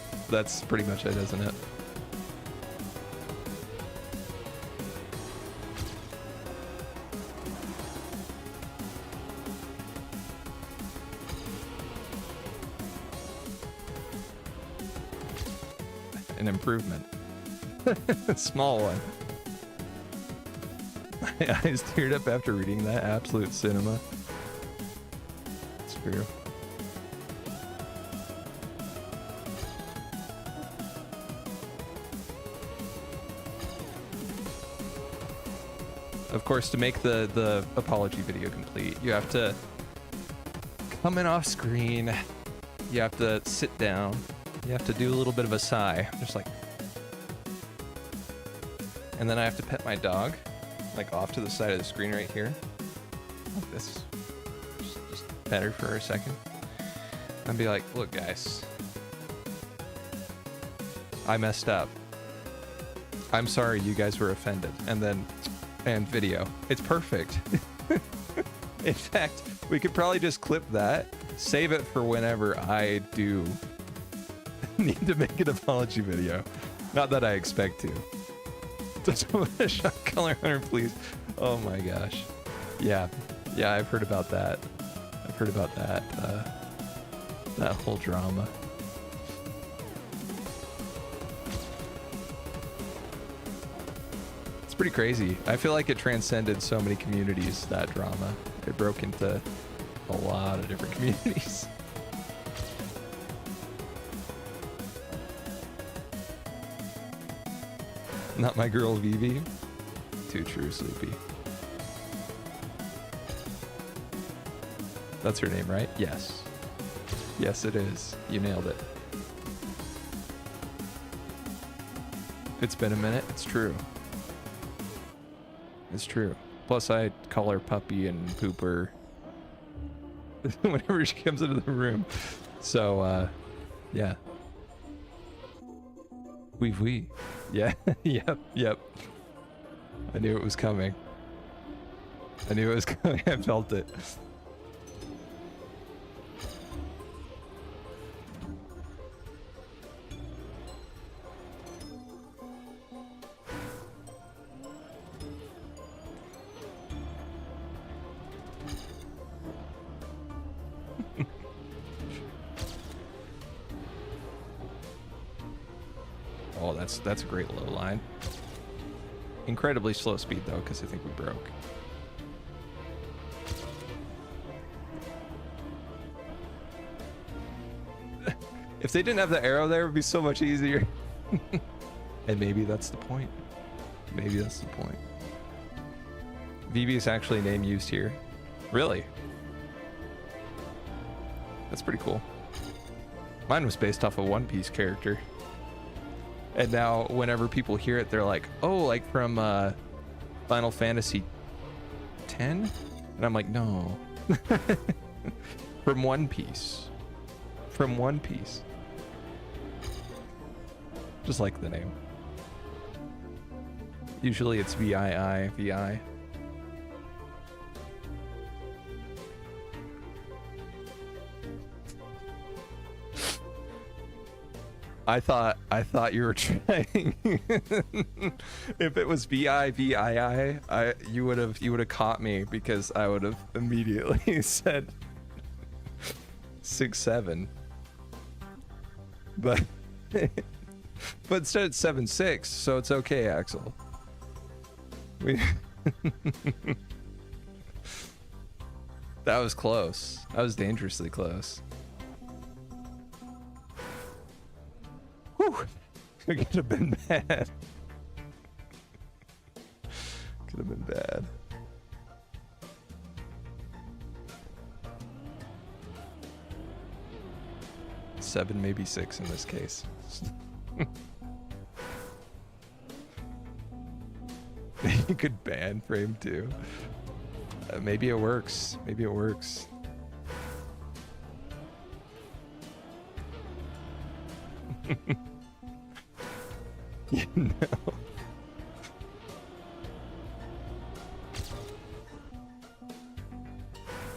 pretty much it, isn't it? An improvement. Small one. My eyes teared up after reading that. Absolute cinema. It's true. Of course, to make the apology video complete, you have to come in off screen. You have to sit down. You have to do a little bit of a sigh, just like, and then I have to pet my dog, like off to the side of the screen right here, like this. Just pet her for a second, and be like, "Look, guys, I messed up. I'm sorry you guys were offended." And video. It's perfect. In fact, we could probably just clip that, save it for whenever I do need to make an apology video. Not that I expect to. Just a shot color hunter, please. Oh my gosh. Yeah, I've heard about that. I've heard about that. That whole drama. It's pretty crazy. I feel like it transcended so many communities, that drama. It broke into a lot of different communities. Not my girl Vivi. Too true, Sleepy. That's her name, right? Yes. Yes, it is. You nailed it. It's been a minute. It's true. It's true. Plus, I call her puppy and pooper whenever she comes into the room. So, yeah. Oui. Yeah. Yep. I knew it was coming. I felt it. Oh, that's a great low line. Incredibly slow speed though, because I think we broke. If they didn't have the arrow there, it would be so much easier. And maybe that's the point. Maybe that's the point. Vivi is actually a name used here. Really? That's pretty cool. Mine was based off a One Piece character. And now whenever people hear it, they're like, oh, like from Final Fantasy X? And I'm like, no. From One Piece. From One Piece. Just like the name. Usually it's VII. I thought you were trying. If it was VIVII, you would have caught me, because I would have immediately said 6-7. But instead it's 7-6, so it's okay, Axel. That was close. That was dangerously close. Whew. It could have been bad. Could have been bad. 7, maybe 6 in this case. You could ban frame 2. Maybe it works. Maybe it works. You know.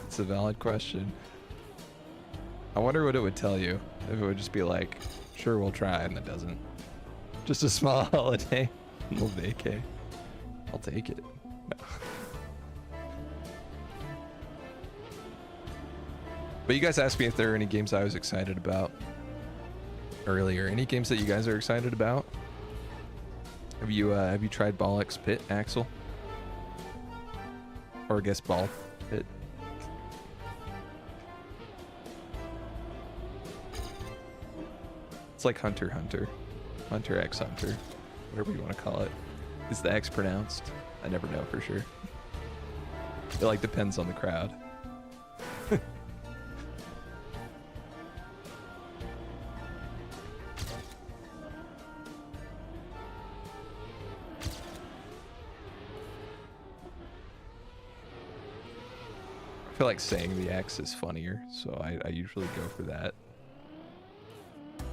It's a valid question. I wonder what it would tell you. If it would just be like, sure, we'll try, and it doesn't. Just a small holiday. We'll vacay. I'll take it. No. But you guys asked me if there are any games I was excited about earlier. Any games that you guys are excited about? Have you tried Ball X Pit, Axel? Or I guess Ball Pit? It's like Hunter Hunter. Hunter X Hunter. Whatever you want to call it. Is the X pronounced? I never know for sure. It like depends on the crowd. I feel like saying the X is funnier, so I usually go for that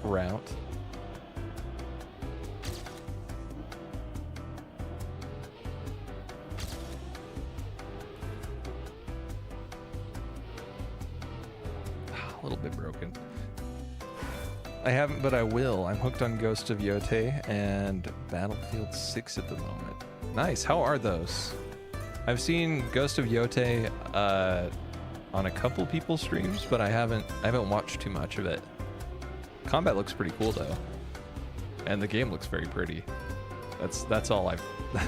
route. A little bit broken. I haven't, but I will. I'm hooked on Ghost of Yotei and Battlefield 6 at the moment. Nice. How are those? I've seen Ghost of Yotei on a couple people's streams, but I haven't watched too much of it. Combat looks pretty cool though, and the game looks very pretty. That's all I've.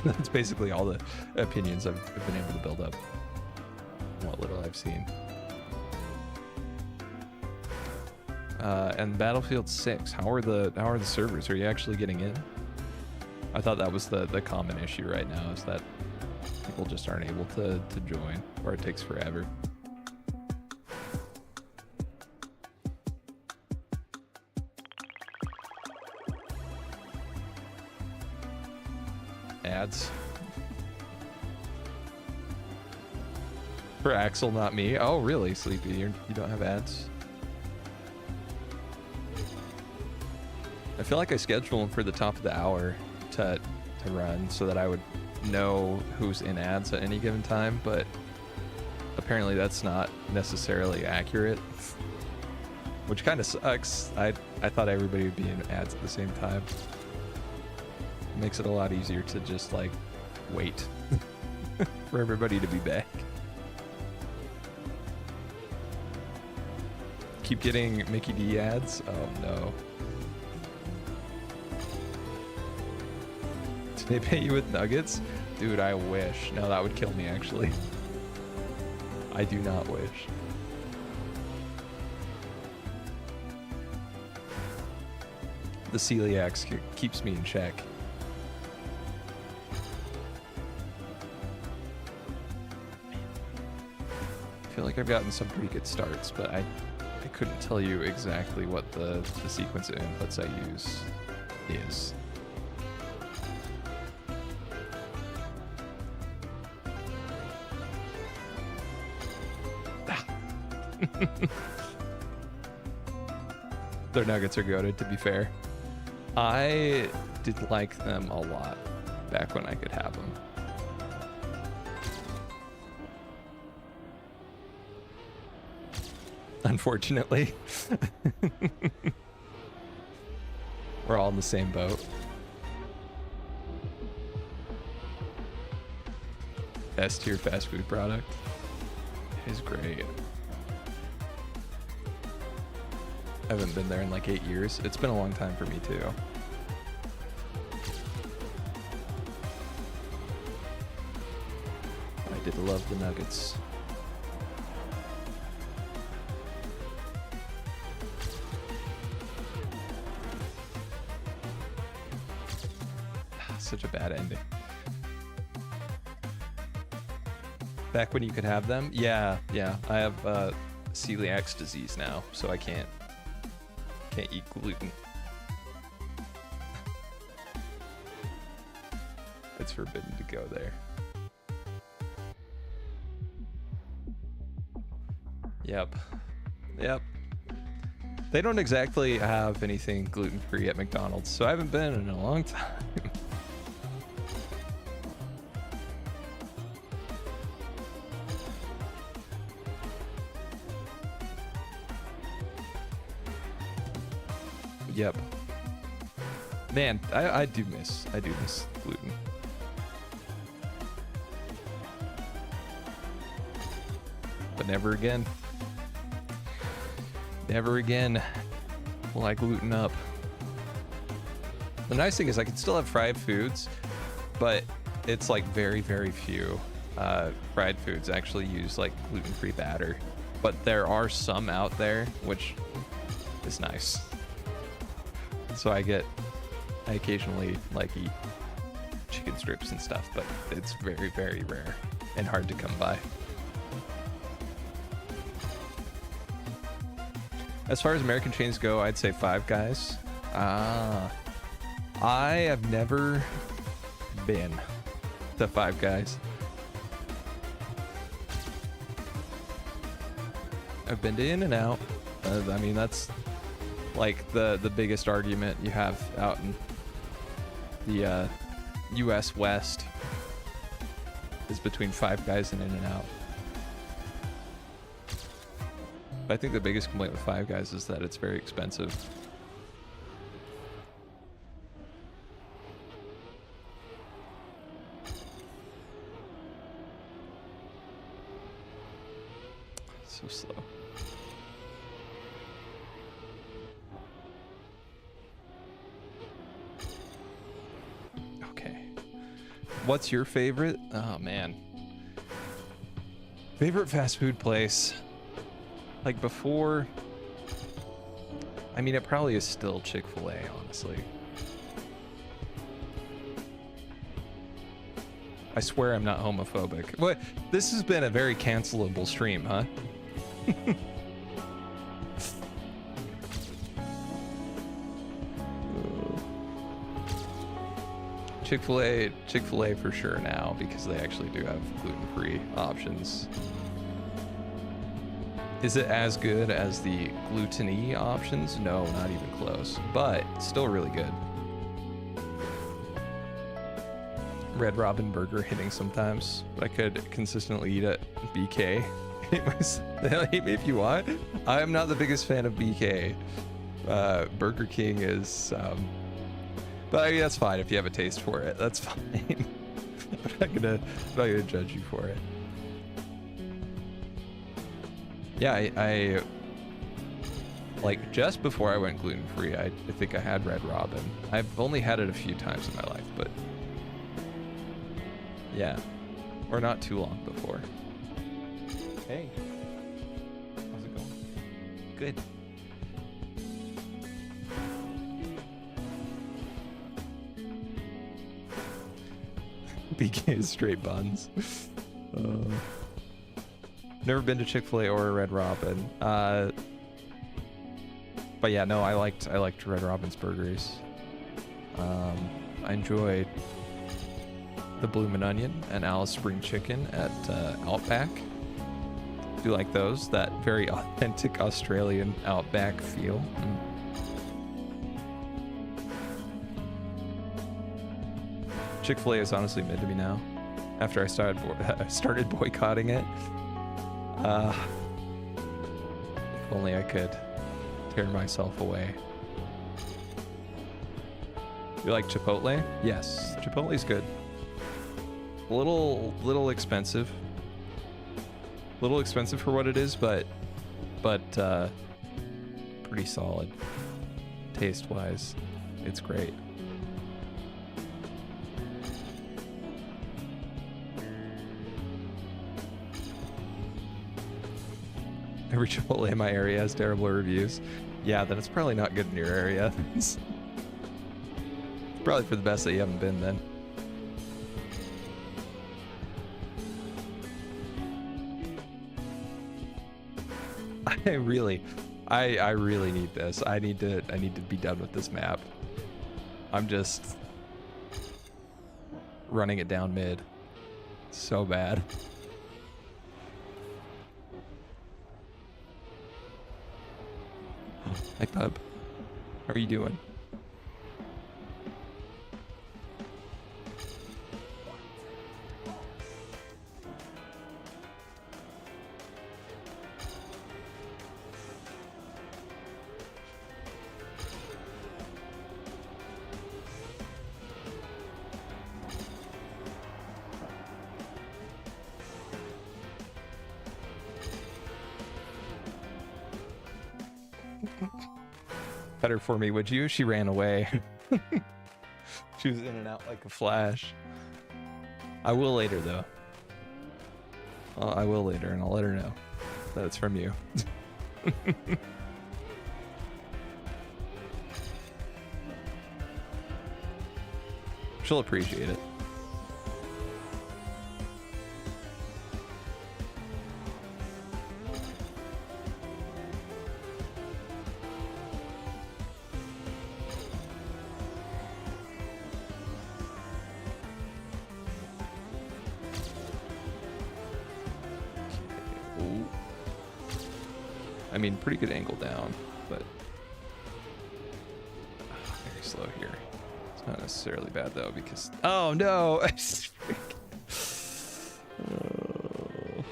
That's basically all the opinions I've been able to build up. What little I've seen. And Battlefield 6. How are the servers? Are you actually getting in? I thought that was the common issue right now, is that people just aren't able to join, or it takes forever. Ads. For Axel, not me. Oh, really, Sleepy? You don't have ads? I feel like I schedule them for the top of the hour to run so that I would know who's in ads at any given time, but apparently that's not necessarily accurate, which kind of sucks. I thought everybody would be in ads at the same time. It makes it a lot easier to just like wait for everybody to be back. Keep getting Mickey D ads? Oh no. Did they pay you with nuggets? Dude, I wish. No, that would kill me actually. I do not wish. The celiacs keeps me in check. I feel like I've gotten some pretty good starts, but I couldn't tell you exactly what the sequence of inputs I use is. Their nuggets are goated, to be fair. I did like them a lot back when I could have them. Unfortunately. We're all in the same boat. S tier fast food product. It is great. I haven't been there in like 8 years. It's been a long time for me too. I did love the nuggets. Such a bad ending. Back when you could have them? Yeah. I have celiac disease now, so I can't can't eat gluten. It's forbidden to go there. Yep. Yep. They don't exactly have anything gluten-free at McDonald's, so I haven't been in a long time. Yep. Man, I do miss gluten. But never again. Never again will I gluten up. The nice thing is I can still have fried foods, but it's like very, very few fried foods actually use like gluten-free batter. But there are some out there, which is nice. So I occasionally like eat chicken strips and stuff, but it's very, very rare and hard to come by. As far as American chains go, I'd say Five Guys. I have never been to Five Guys. I've been to In-N-Out. I mean, that's like the biggest argument you have out in the US West is between Five Guys and In-N-Out. I think the biggest complaint with Five Guys is that it's very expensive. So slow. Okay. What's your favorite? Oh man. Favorite fast food place? Like before, I mean, it probably is still Chick-fil-A, honestly. I swear I'm not homophobic. What? This has been a very cancelable stream, huh? Chick-fil-A for sure now, because they actually do have gluten-free options. Is it as good as the gluten-y options? No, not even close, but still really good. Red Robin burger hitting sometimes, but I could consistently eat at BK. Hate me if you want. I'm not the biggest fan of BK. Burger King is, but I mean, that's fine if you have a taste for it. That's fine. I'm not gonna judge you for it. Yeah, I like just before I went gluten-free, I think I had Red Robin. I've only had it a few times in my life, but yeah, or not too long before. Hey, how's it going? Good. BK is straight buns. Never been to Chick-fil-A or a Red Robin. But yeah, no, I liked Red Robin's burgers. I enjoyed the Bloomin' Onion and Alice Spring Chicken at Outback. Do like those, that very authentic Australian Outback feel. Chick-fil-A is honestly mid to me now. After I started boycotting it. If only I could tear myself away. You like Chipotle? Yes, Chipotle's good. A little expensive. A little expensive for what it is, but pretty solid. Taste-wise, it's great. Every Chipotle in my area has terrible reviews. Yeah, then it's probably not good in your area. It's probably for the best that you haven't been then. I really, I really need this. I need to be done with this map. I'm just running it down mid. So bad. Hi, bub. How are you doing? Better for me, would you? She ran away. She was in and out like a flash. I will later, though. I will later, and I'll let her know that it's from you. She'll appreciate it. I mean, pretty good angle down, but very slow here. It's not necessarily bad though, because oh no! Oh.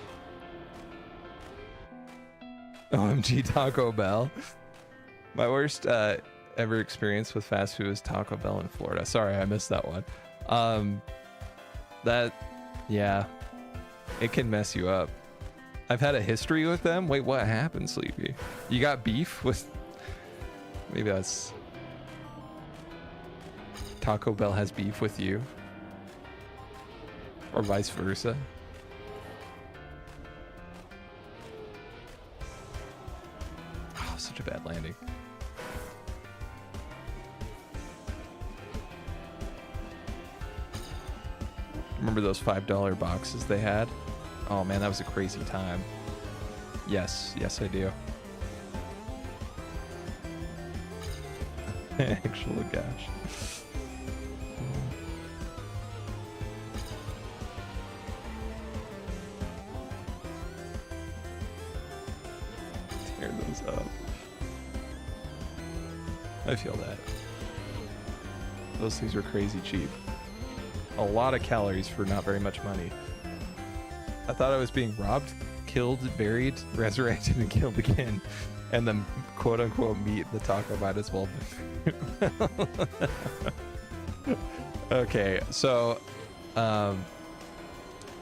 OMG Taco Bell. My worst ever experience with fast food was Taco Bell in Florida. Sorry, I missed that one. Yeah, it can mess you up. I've had a history with them. Wait, what happened, Sleepy? You got beef with... Maybe that's... Taco Bell has beef with you. Or vice versa. Oh, such a bad landing. Remember those $5 boxes they had? Oh man, that was a crazy time. Yes, I do. Actual gosh. Tear those up. I feel that. Those things were crazy cheap. A lot of calories for not very much money. I thought I was being robbed, killed, buried, resurrected, and killed again. And then quote-unquote meat the taco might as well be. Okay, so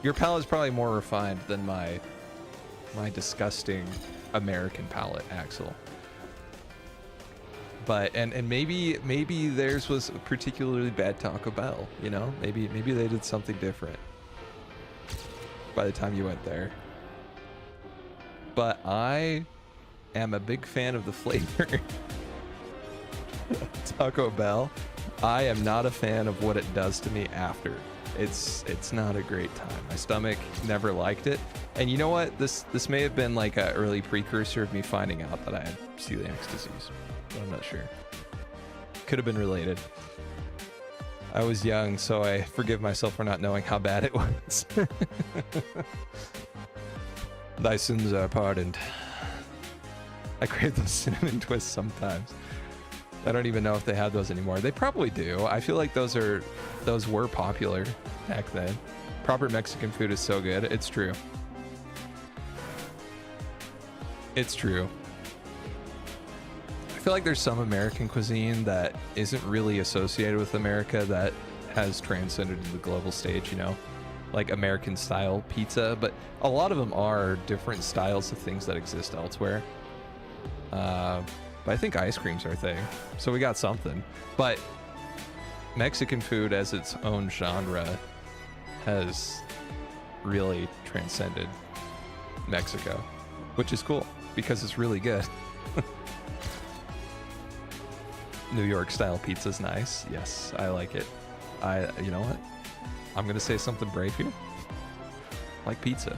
your palate is probably more refined than my disgusting American palate, Axel. But and maybe theirs was a particularly bad Taco Bell, you know? Maybe they did something different by the time you went there. But I am a big fan of the flavor. Taco Bell. I am not a fan of what it does to me after. It's not a great time. My stomach never liked it. And you know what? This may have been like an early precursor of me finding out that I had celiac disease. But I'm not sure. Could have been related. I was young, so I forgive myself for not knowing how bad it was. Thy sins are pardoned. I crave those cinnamon twists sometimes. I don't even know if they have those anymore. They probably do. I feel like those were popular back then. Proper Mexican food is so good. It's true. It's true. I feel like there's some American cuisine that isn't really associated with America that has transcended to the global stage, you know, like American style pizza, but a lot of them are different styles of things that exist elsewhere. But I think ice cream's our thing, so we got something. But Mexican food as its own genre has really transcended Mexico, which is cool because it's really good. New York style pizza's nice. Yes, I like it. You know what? I'm gonna say something brave here. I like pizza.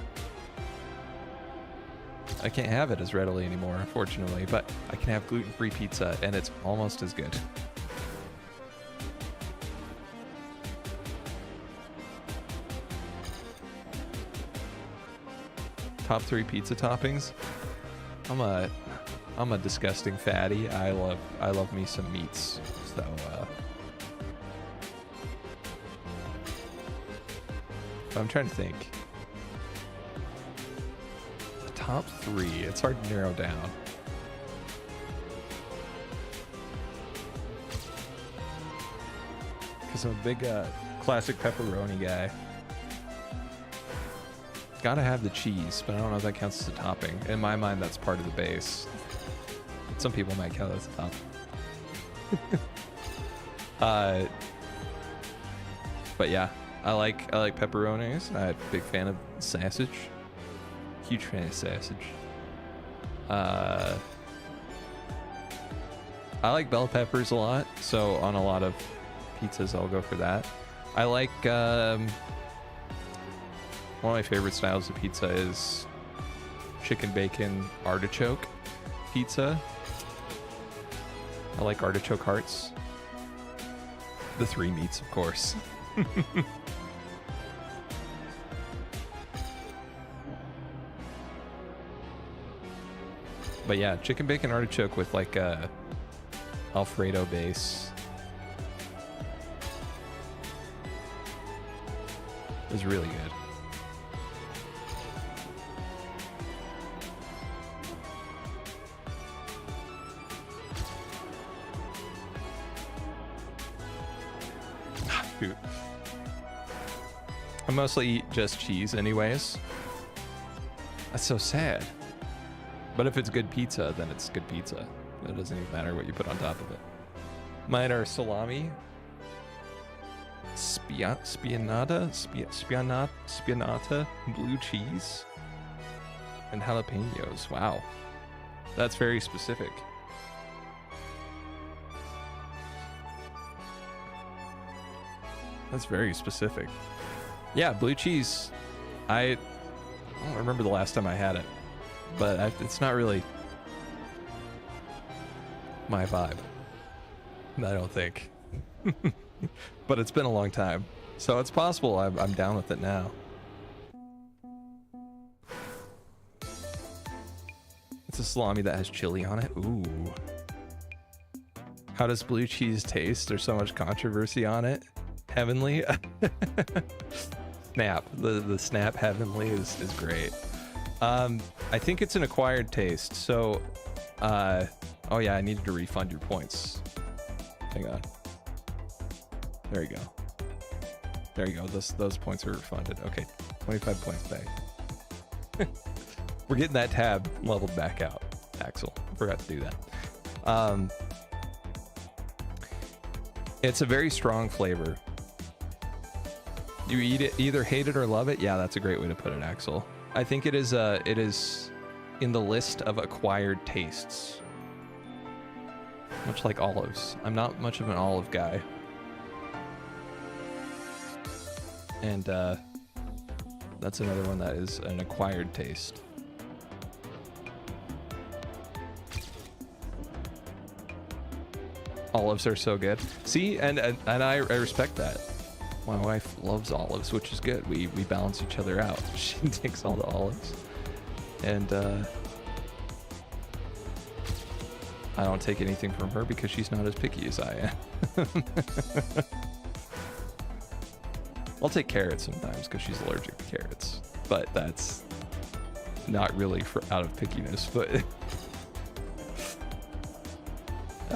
I can't have it as readily anymore, unfortunately, but I can have gluten-free pizza, and it's almost as good. Top 3 pizza toppings. I'm a disgusting fatty. I love me some meats. So I'm trying to think. The top 3. It's hard to narrow down. Because I'm a big classic pepperoni guy. Gotta have the cheese, but I don't know if that counts as a topping. In my mind, that's part of the base. Some people might count it as a topping. But yeah, I like pepperonis. I'm a big fan of sausage. Huge fan of sausage. I like bell peppers a lot, so on a lot of pizzas, I'll go for that. I like one of my favorite styles of pizza is chicken bacon artichoke pizza. I like artichoke hearts. The 3 meats, of course. But yeah, chicken bacon artichoke with like a Alfredo base is really good. I mostly eat just cheese anyways. That's so sad. But if it's good pizza, then it's good pizza. It doesn't even matter what you put on top of it. Mine are salami, spianata, blue cheese, and jalapenos. Wow. That's very specific. That's very specific. Yeah, blue cheese. I don't remember the last time I had it, but it's not really my vibe. I don't think. But it's been a long time, so it's possible I'm down with it now. It's a salami that has chili on it. Ooh. How does blue cheese taste? There's so much controversy on it. Heavenly. Snap. The snap heavenly is great. I think it's an acquired taste. So, oh yeah, I needed to refund your points. Hang on. There you go. There you go. Those points are refunded. Okay, 25 points back. We're getting that tab leveled back out. Axel, I forgot to do that. It's a very strong flavor. You eat it, either hate it or love it. Yeah, that's a great way to put it, Axel. I think it is in the list of acquired tastes. Much like olives. I'm not much of an olive guy. And that's another one that is an acquired taste. Olives are so good. See, and I respect that. My wife loves olives, which is good. We balance each other out. She takes all the olives, and I don't take anything from her because she's not as picky as I am. I'll take carrots sometimes because she's allergic to carrots, but that's not really out of pickiness, but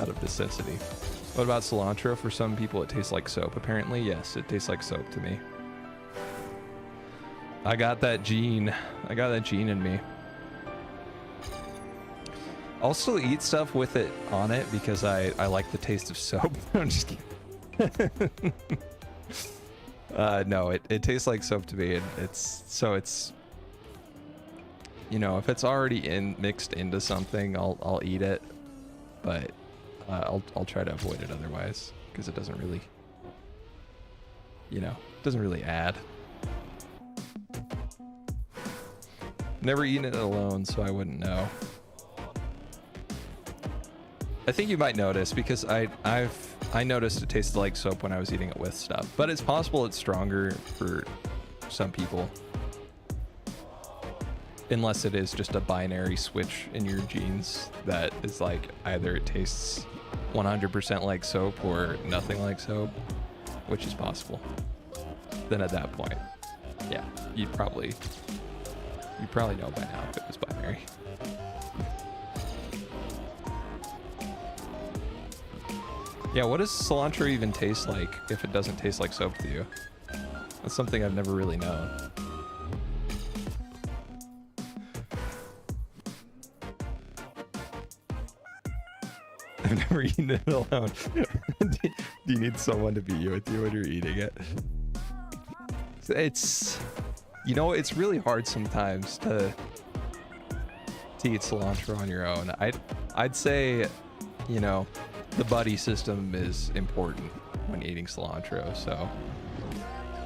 out of necessity. What about cilantro? For some people it tastes like soap. Apparently, yes, it tastes like soap to me. I got that gene. I got that gene in me. I'll still eat stuff with it on it because I like the taste of soap. I'm just kidding. No, it tastes like soap to me, and it's you know, if it's already mixed into something, I'll eat it, but I'll try to avoid it otherwise because it doesn't really, you know, doesn't really add. Never eaten it alone, so I wouldn't know. I think you might notice because I noticed it tasted like soap when I was eating it with stuff, but it's possible it's stronger for some people. Unless it is just a binary switch in your genes that is like either it tastes 100% like soap or nothing like soap, which is possible. Then at that point, yeah, you'd probably know by now if it was binary. Yeah, what does cilantro even taste like if it doesn't taste like soap to you? That's something I've never really known. I've never eaten it alone. Do you need someone to be with you when you're eating it? It's, you know, it's really hard sometimes to eat cilantro on your own. I'd say, you know, the buddy system is important when eating cilantro, so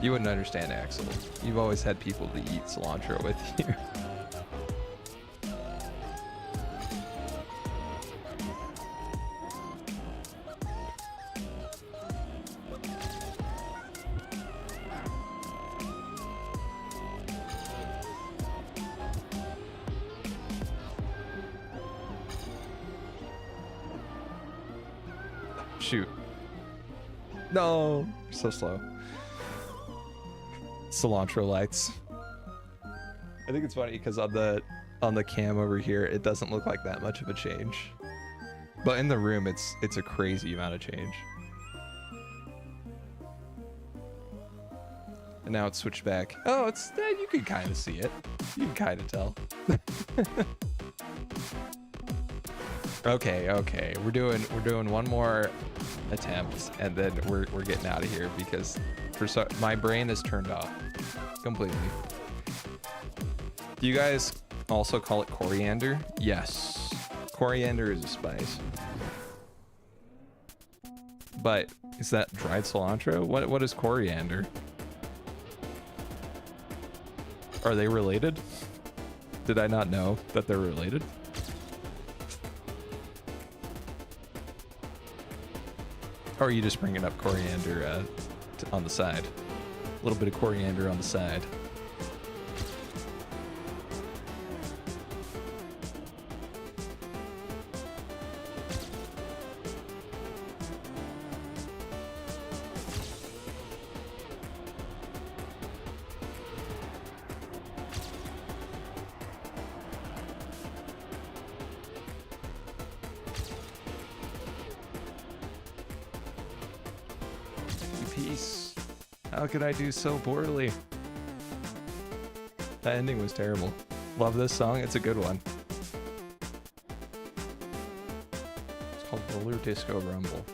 you wouldn't understand, Axel. You've always had people to eat cilantro with you. Shoot. No, so slow. Cilantro lights. I think it's funny because on the cam over here, it doesn't look like that much of a change, but in the room, it's a crazy amount of change. And now it's switched back. Oh, it's you can kind of see it. You can kind of tell. Okay. We're doing one more attempt, and then we're getting out of here because my brain is turned off completely. Do you guys also call it coriander? Yes, coriander is a spice. But is that dried cilantro? What is coriander? Are they related? Did I not know that they're related? Or are you just bringing up coriander on the side? A little bit of coriander on the side. Peace. How could I do so poorly? That ending was terrible. Love this song. It's a good one. It's called Roller Disco Rumble.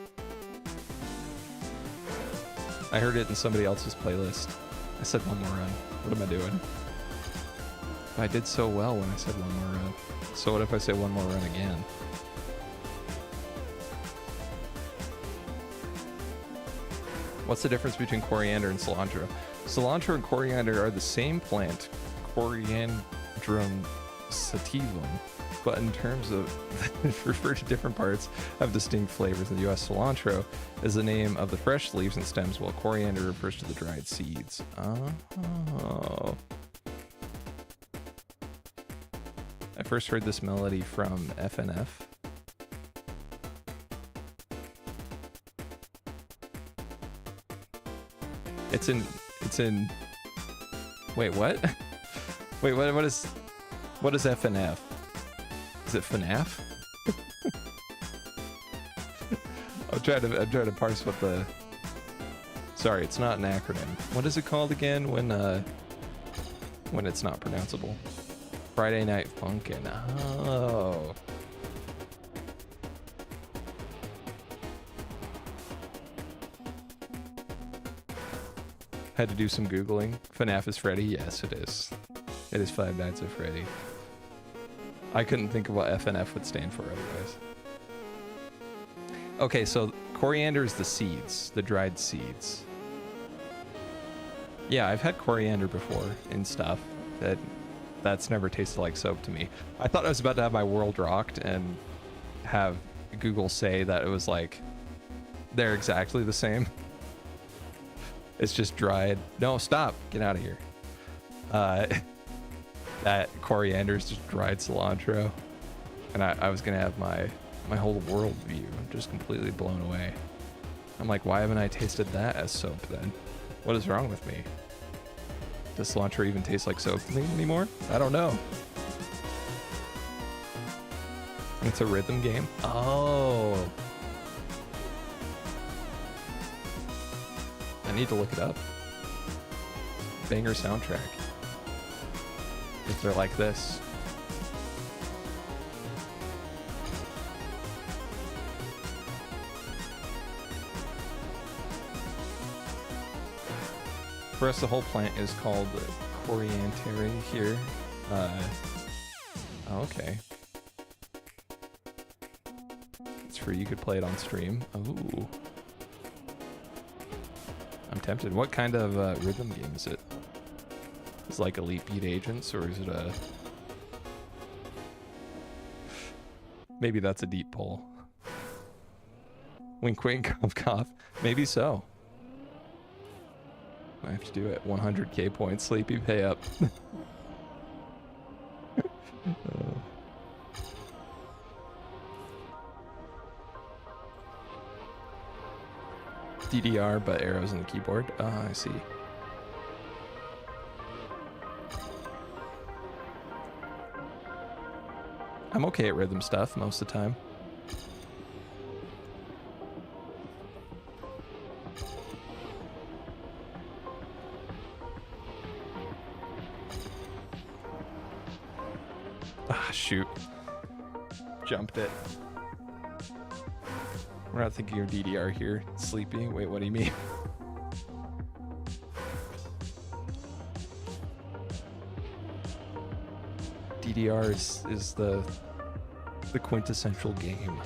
I heard it in somebody else's playlist. I said one more run. What am I doing? I did so well when I said one more run. So what if I say one more run again? What's the difference between coriander and cilantro? Cilantro and coriander are the same plant, Coriandrum sativum, but in terms of refer to different parts, have distinct flavors. In the U.S., cilantro is the name of the fresh leaves and stems, while coriander refers to the dried seeds. Oh. I first heard this melody from FNF. It's in. Wait, what? Wait, what is FNF? Is it FNAF? I'm trying to parse what the. Sorry, it's not an acronym. What is it called again when it's not pronounceable? Friday Night Funkin'. Oh. Had to do some Googling. FNAF is Freddy? Yes, it is. It is Five Nights at Freddy. I couldn't think of what FNF would stand for otherwise. Okay, so coriander is the seeds, the dried seeds. Yeah, I've had coriander before in stuff that That's never tasted like soap to me. I thought I was about to have my world rocked and have Google say that it was like they're exactly the same. It's just dried. No, stop. Get out of here. That coriander is just dried cilantro. And I was going to have my whole world view just completely blown away. I'm like, why haven't I tasted that as soap then? What is wrong with me? Does cilantro even taste like soap to me anymore? I don't know. It's a rhythm game. Oh. I need to look it up. Banger soundtrack. If they're like this. For us, the whole plant is called coriander here. Okay. It's free. You could play it on stream. Ooh. I'm tempted. What kind of rhythm game is it? Is it like Elite Beat Agents, or is it a... Maybe that's a deep pull. Wink wink, cough cough. Maybe so. I have to do it. 100k points. Sleepy, pay up. DDR, but arrows in the keyboard. I see. I'm okay at rhythm stuff most of the time. Ah, shoot. Jumped it. We're not thinking of DDR here. Sleepy. Wait, what do you mean? DDR is the quintessential game.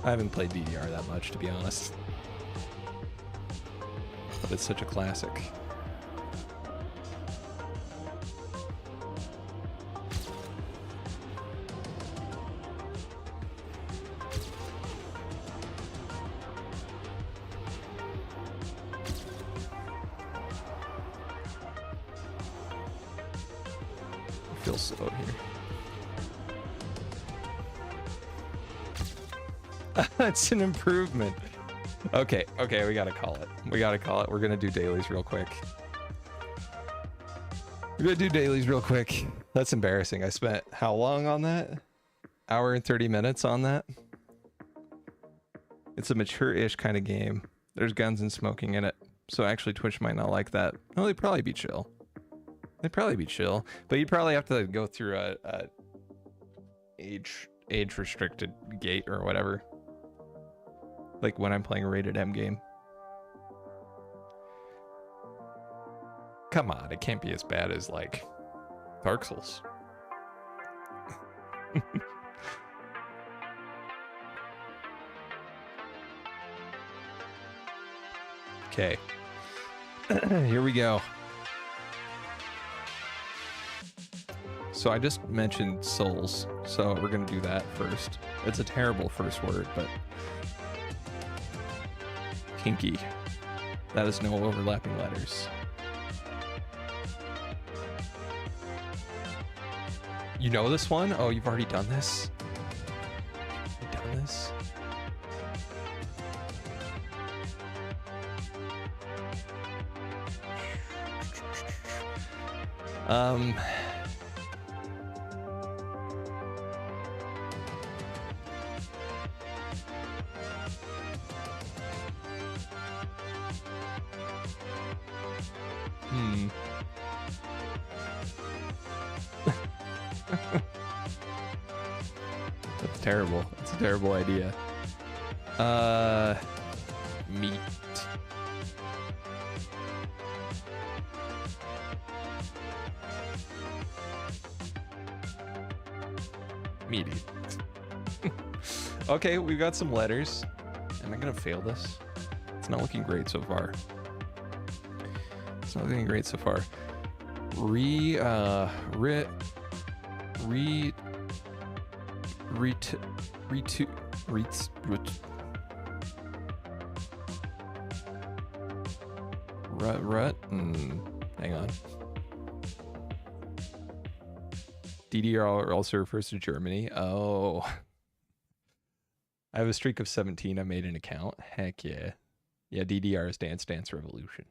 I haven't played DDR that much, to be honest. But it's such a classic. Feels slow here. It's an improvement. Okay, we gotta call it. We're gonna do dailies real quick. That's embarrassing. I spent how long on that? Hour and 30 minutes on that? It's a mature-ish kind of game. There's guns and smoking in it. So actually Twitch might not like that. No, they'd probably be chill. But you'd probably have to go through a age restricted gate or whatever. Like when I'm playing a rated M game. Come on, it can't be as bad as like Dark Souls. Okay. Here we go. So I just mentioned souls, so we're gonna do that first. It's a terrible first word, but kinky. That is no overlapping letters. You know this one? Oh, you've already done this? You've done this? That's terrible. It's a terrible idea. Meat. Meaty. Okay, we've got some letters. Am I gonna fail this? It's not looking great so far. It's not looking great so far. Hang on. DDR also refers to Germany. Oh. I have a streak of 17. I made an account. Heck yeah. Yeah, DDR is Dance Dance Revolution.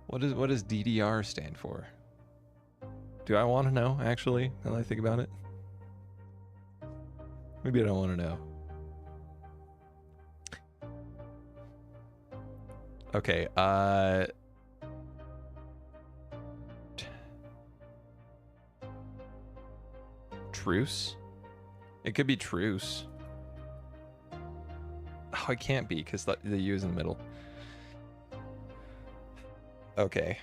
What does DDR stand for? Do I want to know, actually, now that I think about it? Maybe I don't want to know. Okay, truce? It could be truce. Oh, it can't be because the U is in the middle. Okay.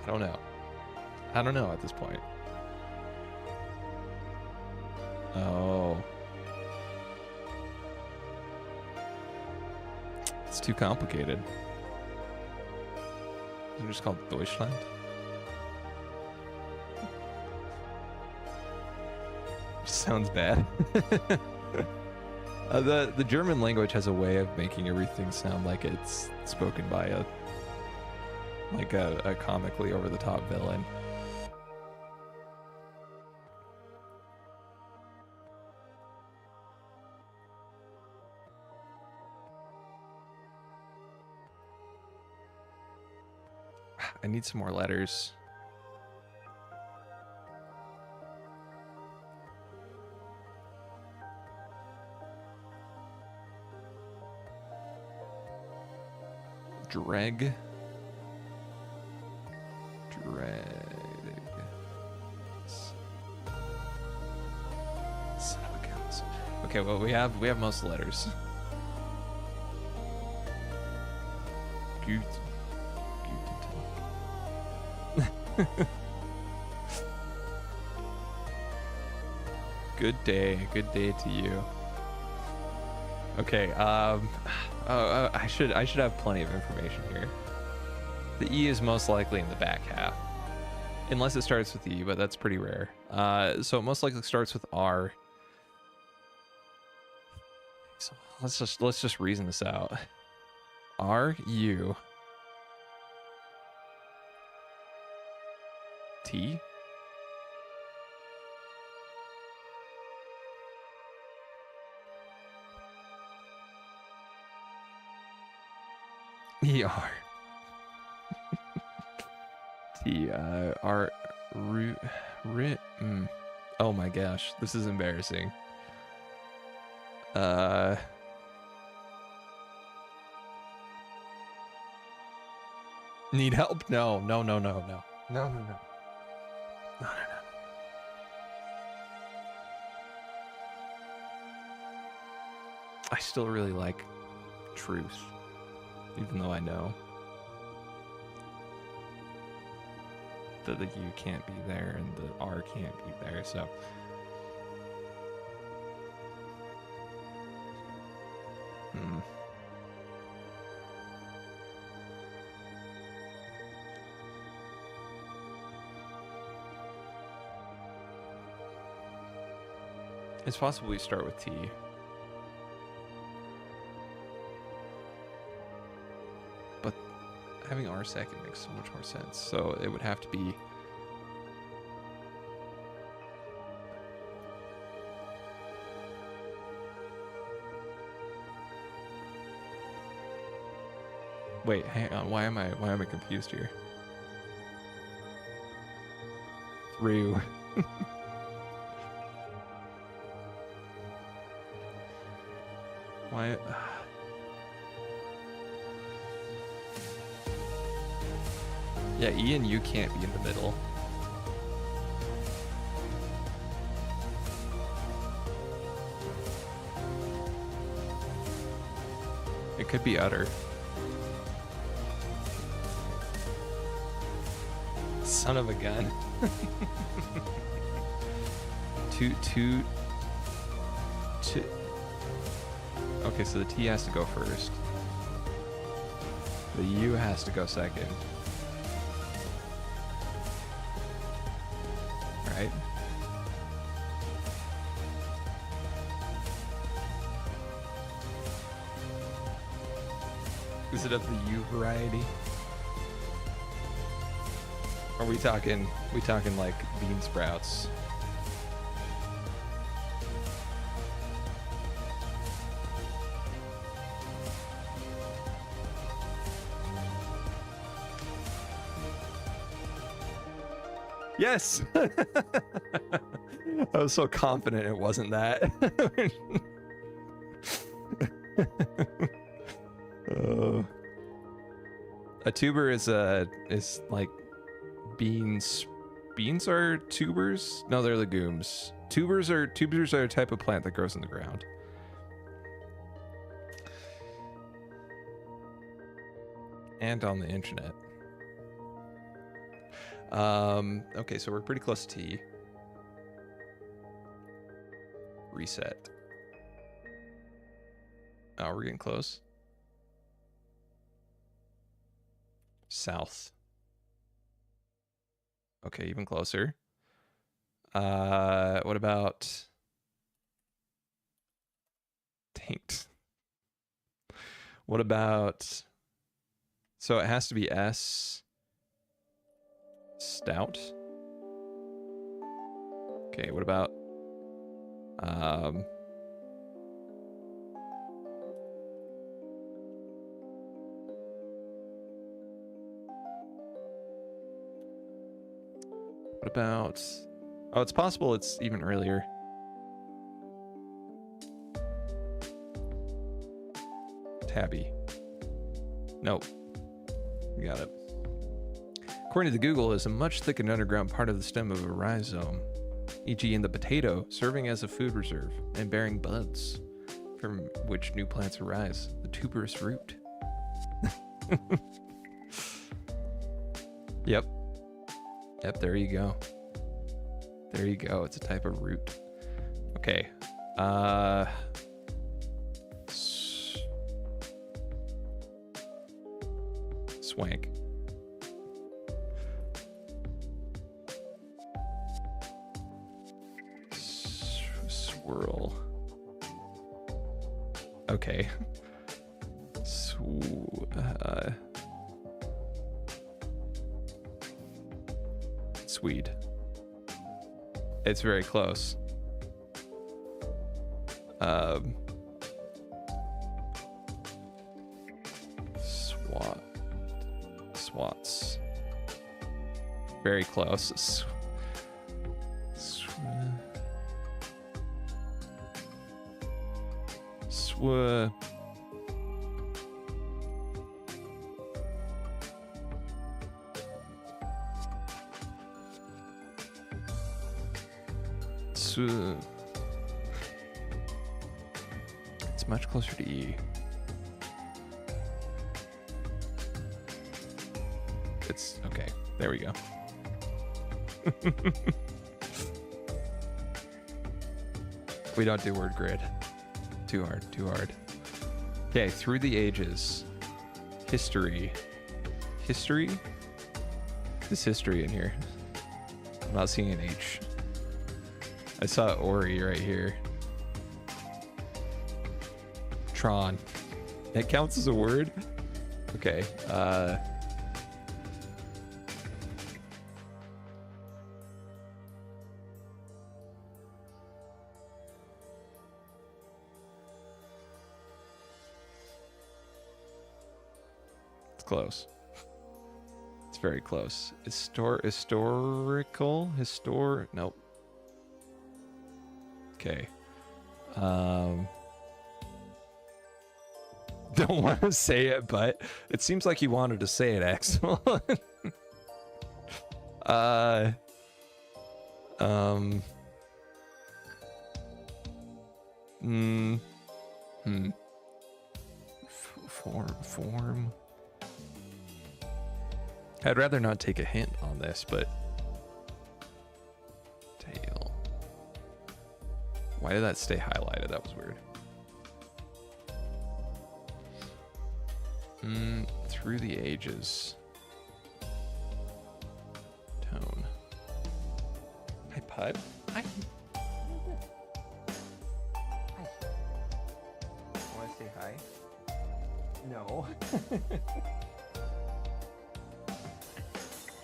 I don't know. I don't know at this point. Oh. It's too complicated. Isn't it just called Deutschland? Sounds bad. The German language has a way of making everything sound like it's spoken by a comically over-the-top villain. I need some more letters. Dreg. Son of a guns. Okay, well we have most letters. Good day to you. Okay, I should have plenty of information here. The E is most likely in the back half, unless it starts with E, but that's pretty rare. So it most likely starts with R. So let's just reason this out. R U T. E-R. T-R. Oh my gosh, this is embarrassing. Need help? No. I still really like truth, even though I know that the U can't be there and the R can't be there, so. It's possible we start with T. But having R second makes so much more sense. So it would have to be... Wait, hang on. Why am I confused here? Ryu. Why? Yeah, E and U can't be in the middle. It could be udder. Son of a gun. Two. Okay, so the T has to go first. The U has to go second. Right? Is it of the U variety? Are we talking like bean sprouts? Yes. I was so confident it wasn't that. A tuber is like beans. Beans are tubers? No, they're legumes. Tubers are a type of plant that grows in the ground. And on the internet. Okay, so we're pretty close to T. Reset. Oh, we're getting close. South. Okay, even closer. What about taint? What about, so it has to be S. Stout. Okay, what about what about, oh, it's possible it's even earlier. Tabby. Nope. You got it. According to Google, is a much thickened underground part of the stem of a rhizome, e.g. in the potato, serving as a food reserve and bearing buds from which new plants arise, the tuberous root. Yep, there you go. There you go, it's a type of root. Okay, swank. Swirl. Okay. Swede. It's very close. Swats. Very close. It's much closer to E. It's okay. There we go. We don't do word grid. Too hard. Okay, through the ages. History. There's history in here. I'm not seeing an H. I saw Ori right here. Tron. It counts as a word? Okay. It's close. It's very close. Historical? Nope. Okay. Don't want to say it, but it seems like you wanted to say it, Axel. Form. I'd rather not take a hint on this, but tail. Why did that stay highlighted? That was weird. Through the ages. Tone. Hi, Pud. Hi. Want to say hi? No.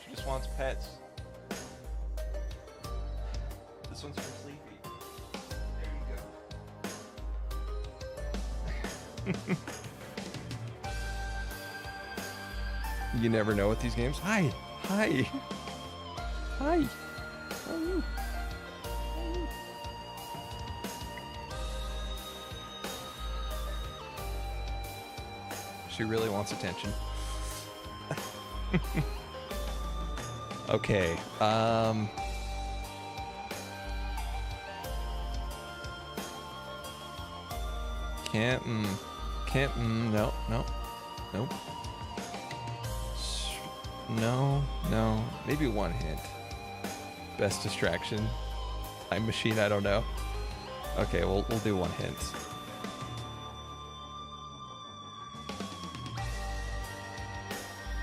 She just wants pets. This one's for Sleepy. There you go. You never know with these games. Hi. Hi. Hi. How are you? She really wants attention. Okay. No. Nope. No. Maybe one hint. Best distraction. Time machine, I don't know. Okay, we'll do one hint.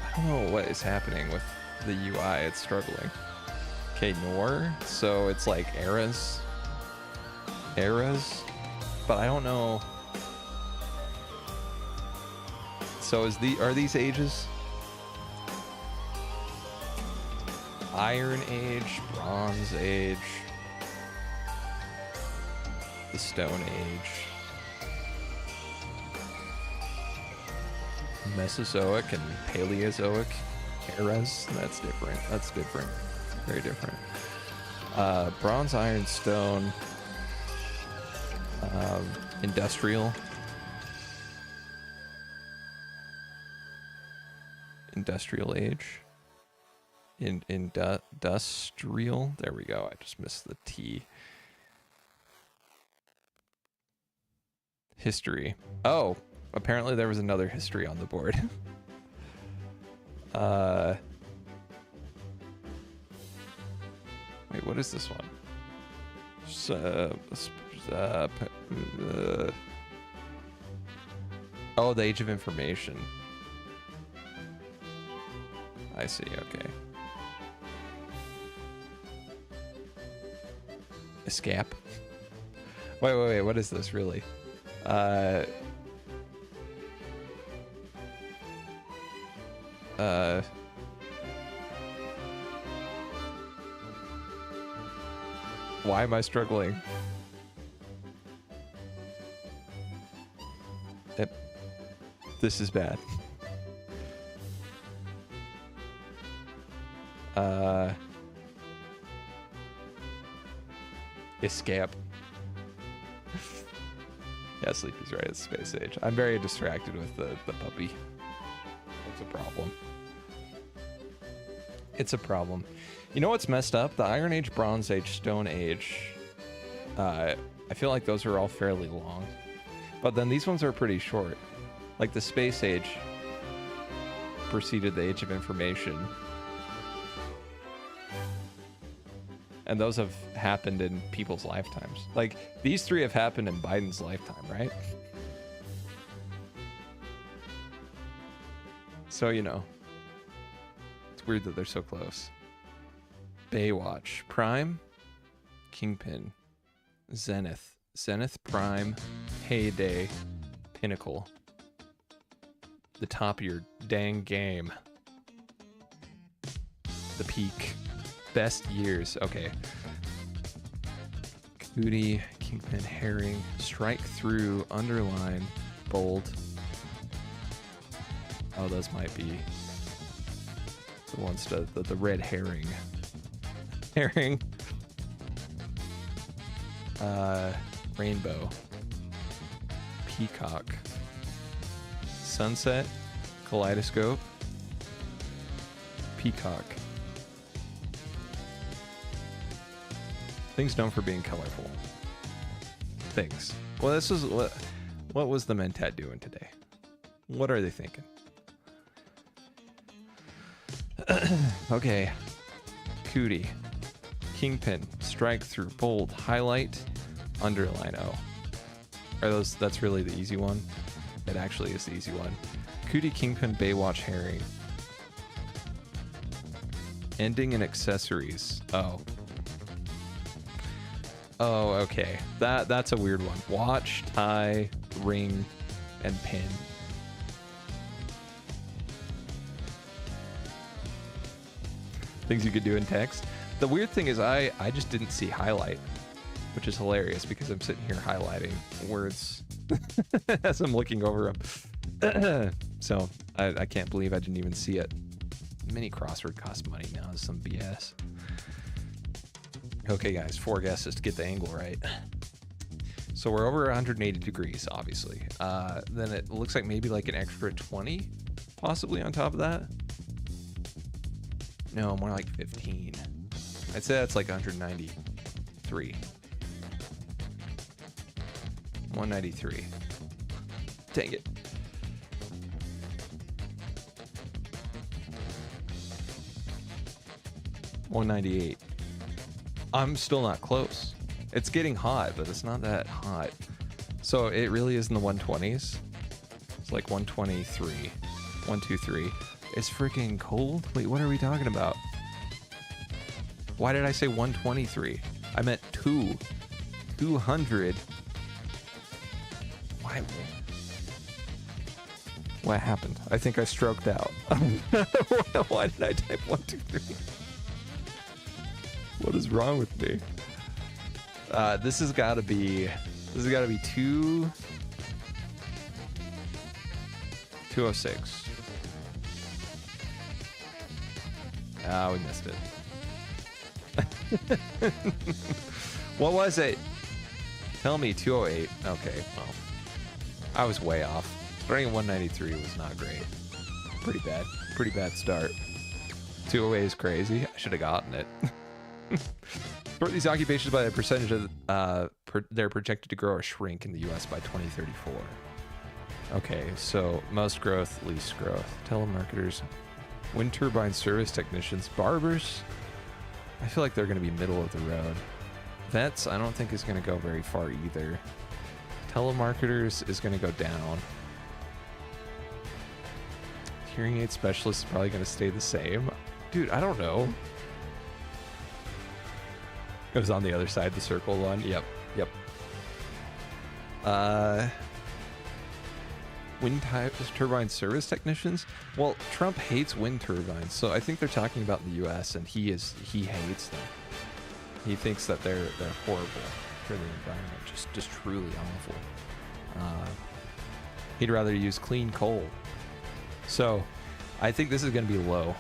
I don't know what is happening with the UI, it's struggling. Okay, Nor, so it's like eras, but I don't know. So are these ages? Iron Age, Bronze Age, the Stone Age, Mesozoic and Paleozoic eras. That's different. Very different. Bronze, Iron, Stone, Industrial Age. Industrial. There we go. I just missed the T. History. Oh, apparently there was another history on the board. Wait, what is this one? Oh, the Age of Information. I see, okay. Escape. Wait, what is this really? Why am I struggling? Yep. This is bad. Escape. Yeah, Sleepy's right. It's Space Age. I'm very distracted with the puppy. That's a problem. It's a problem. You know what's messed up? The Iron Age, Bronze Age, Stone Age. I feel like those are all fairly long. But then these ones are pretty short. Like the Space Age preceded the Age of Information. And those have happened in people's lifetimes. Like, these three have happened in Biden's lifetime, right? So, you know. It's weird that they're so close. Baywatch. Prime. Kingpin. Zenith. Zenith, Prime. Heyday. Pinnacle. The top of your dang game. The peak. Best years. Okay. Cootie, Kingpin, Herring, Strike Through, Underline, Bold. Oh, those might be the ones to the red herring. Herring. Rainbow. Peacock. Sunset. Kaleidoscope. Peacock. Things known for being colorful. Things. Well, this is what was the Mentat doing today? What are they thinking? Okay. Cootie. Kingpin. Strike through. Bold. Highlight. Underline. Oh. Are those? That's really the easy one? It actually is the easy one. Cootie, Kingpin, Baywatch, Herring. Ending in accessories. Oh. Oh, okay. That's a weird one. Watch, tie, ring, and pin. Things you could do in text. The weird thing is I just didn't see highlight, which is hilarious because I'm sitting here highlighting words as I'm looking over them. So I can't believe I didn't even see it. Mini crossword costs money now. Is some BS. Okay, guys, 4 guesses to get the angle right. So we're over 180 degrees, obviously. Then it looks like maybe like an extra 20, possibly on top of that. No, more like 15. I'd say that's like 193. 193. Dang it. $198. I'm still not close. It's getting hot, but it's not that hot. So it really is in the 120s. It's like 123. 123. It's freaking cold? Wait, what are we talking about? Why did I say 123? I meant 200. Why? What happened? I think I stroked out. Why did I type 123? What is wrong with me? This has got to be 206. Ah, we missed it. What was it? Tell me. 208. Okay, well, I was way off. Starting at 193 was not great. Pretty bad. Pretty bad start. 208 is crazy. I should have gotten it. Sort these occupations by a percentage of they're projected to grow or shrink in the U.S. by 2034. Okay, so most growth, least growth. Telemarketers, wind turbine service technicians, barbers. I feel like they're going to be middle of the road. Vets, I don't think is going to go very far either. Telemarketers is going to go down. Hearing aid specialists is probably going to stay the same. Dude, I don't know. It was on the other side, the circle one. Yep. Wind turbine service technicians. Well, Trump hates wind turbines, so I think they're talking about the U.S. and he hates them. He thinks that they're horrible for the environment, just truly awful. He'd rather use clean coal. So, I think this is going to be low.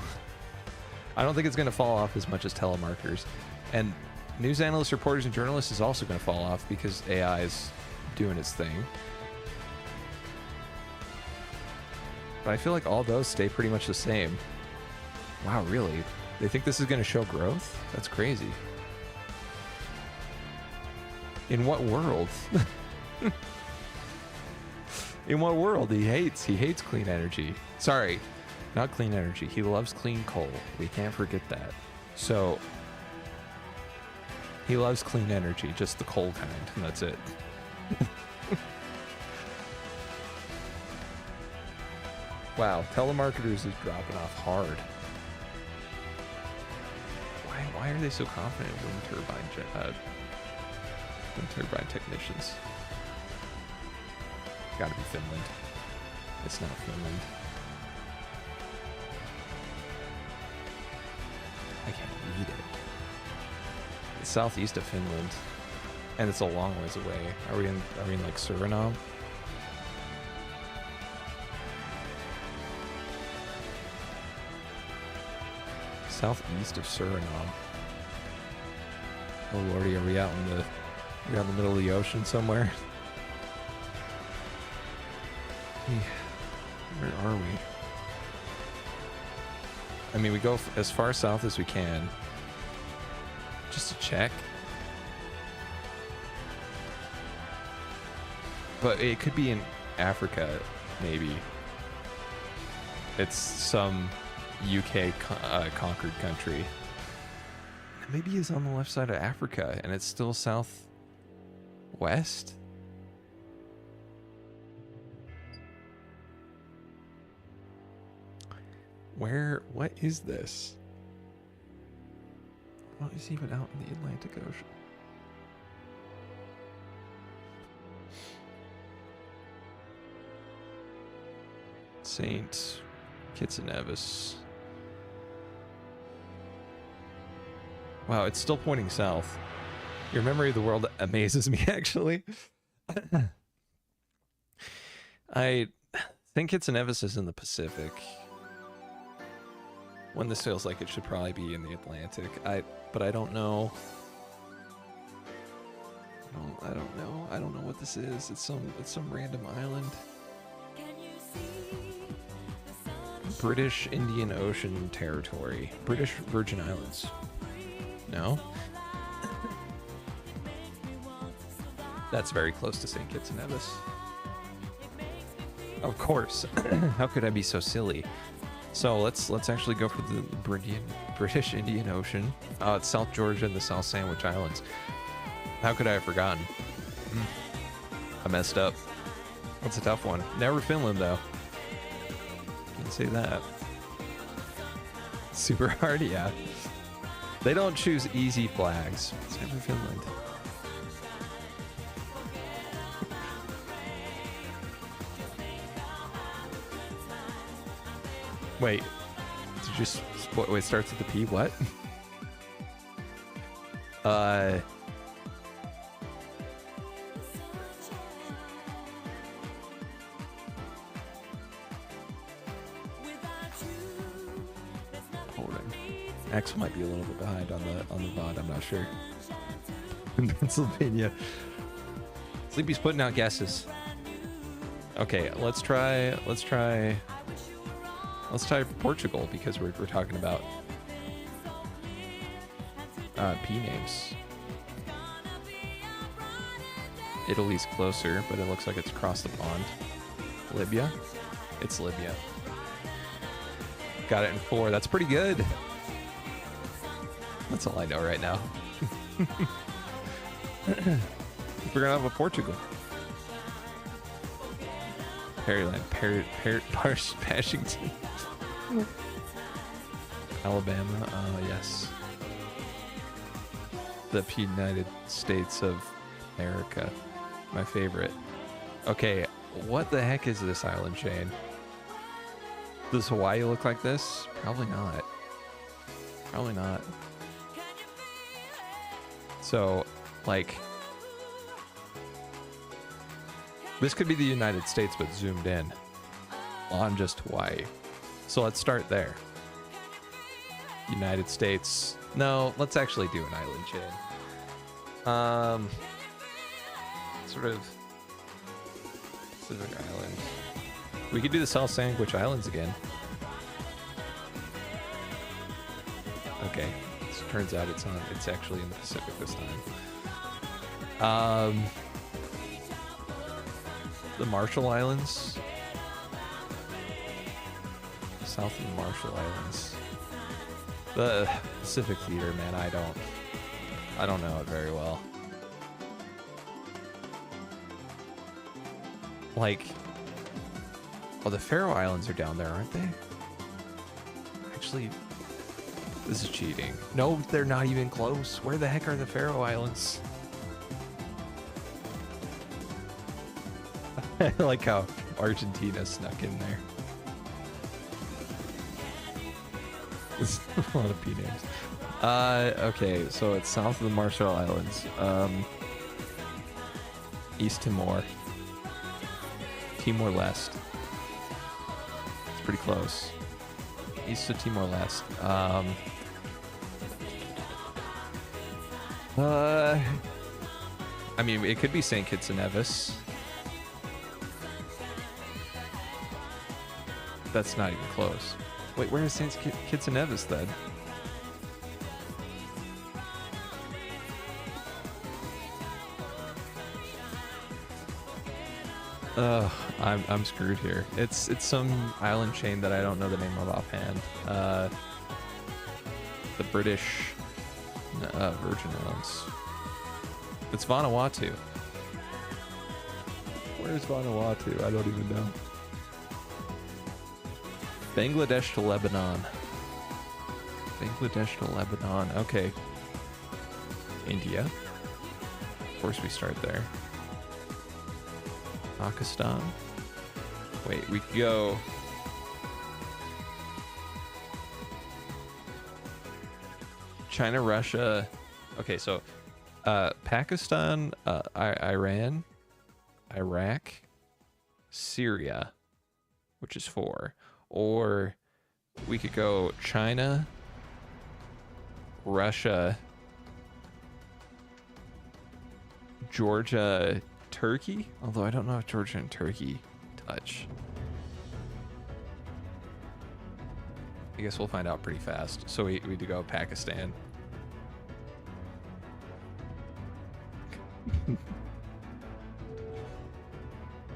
I don't think it's going to fall off as much as telemarketers, and news analysts, reporters, and journalists is also going to fall off because AI is doing its thing. But I feel like all those stay pretty much the same. Wow, really? They think this is going to show growth? That's crazy. In what world? In what world? He hates clean energy. Sorry, not clean energy. He loves clean coal. We can't forget that. So, he loves clean energy, just the coal kind, and that's it. Wow, telemarketers is dropping off hard. Why are they so confident in wind turbine technicians? Gotta be Finland. It's not Finland. I can't read it. It's southeast of Finland, and it's a long ways away. Are we in like Suriname? Southeast of Suriname. Oh lordy, are we out in the middle of the ocean somewhere? Where are we? I mean, we go as far south as we can. Just to check. But it could be in Africa, maybe. It's some UK conquered country. Maybe he's on the left side of Africa and it's still southwest? What is this? What is even out in the Atlantic Ocean? St. Kitts and Nevis. Wow, it's still pointing south. Your memory of the world amazes me, actually. I think Kitts and Nevis is in the Pacific. When this feels like it should probably be in the Atlantic. But I don't know. I don't know. I don't know what this is. It's some random island. British Indian Ocean Territory. British Virgin Islands. No? That's very close to St. Kitts and Nevis. Of course. How could I be so silly? So let's actually go for the British Indian Ocean. It's South Georgia and the South Sandwich Islands. How could I have forgotten? I messed up. That's a tough one. Never Finland, though. Can't say that. Super hard, yeah. They don't choose easy flags. It's never Finland. Wait. Did you just wait, it starts with the P? What? X might be a little bit behind on the VOD, I'm not sure. In Pennsylvania. Sleepy's putting out guesses. Okay, let's try Portugal because we're talking about P names. Italy's closer, but it looks like it's across the pond. Libya? It's Libya. Got it in 4. That's pretty good. That's all I know right now. We're gonna have a Portugal. Pearland, Washington. Alabama, yes. The United States of America. My favorite. Okay, what the heck is this island chain? Does Hawaii look like this? Probably not. Probably not. So, like, this could be the United States, but zoomed in on just Hawaii. So let's start there. United States. No, let's actually do an island chain. Sort of Pacific Island. We could do the South Sandwich Islands again. Okay. Turns out it's actually in the Pacific this time. The Marshall Islands. South of the Marshall Islands. The Pacific Theater, man, I don't know it very well. Like, oh, the Faroe Islands are down there, aren't they? Actually, this is cheating. No, they're not even close. Where the heck are the Faroe Islands? I like how Argentina snuck in there. There's a lot of P names. Okay, so it's south of the Marshall Islands. East Timor. Timor-Leste. It's pretty close. East of Timor-Leste. I mean, it could be St. Kitts and Nevis. That's not even close. Wait, where is St. Kitts and Nevis then? I'm screwed here. It's some island chain that I don't know the name of offhand. The British Virgin Islands. It's Vanuatu. Where's Vanuatu? I don't even know. Bangladesh to Lebanon. Bangladesh to Lebanon. Okay. India. Of course we start there. Pakistan. Wait, we could go. China, Russia. Okay, so Pakistan, Iran, Iraq, Syria, which is 4. Or we could go China, Russia, Georgia, Turkey. Although I don't know if Georgia and Turkey touch. I guess we'll find out pretty fast. So we need to go Pakistan.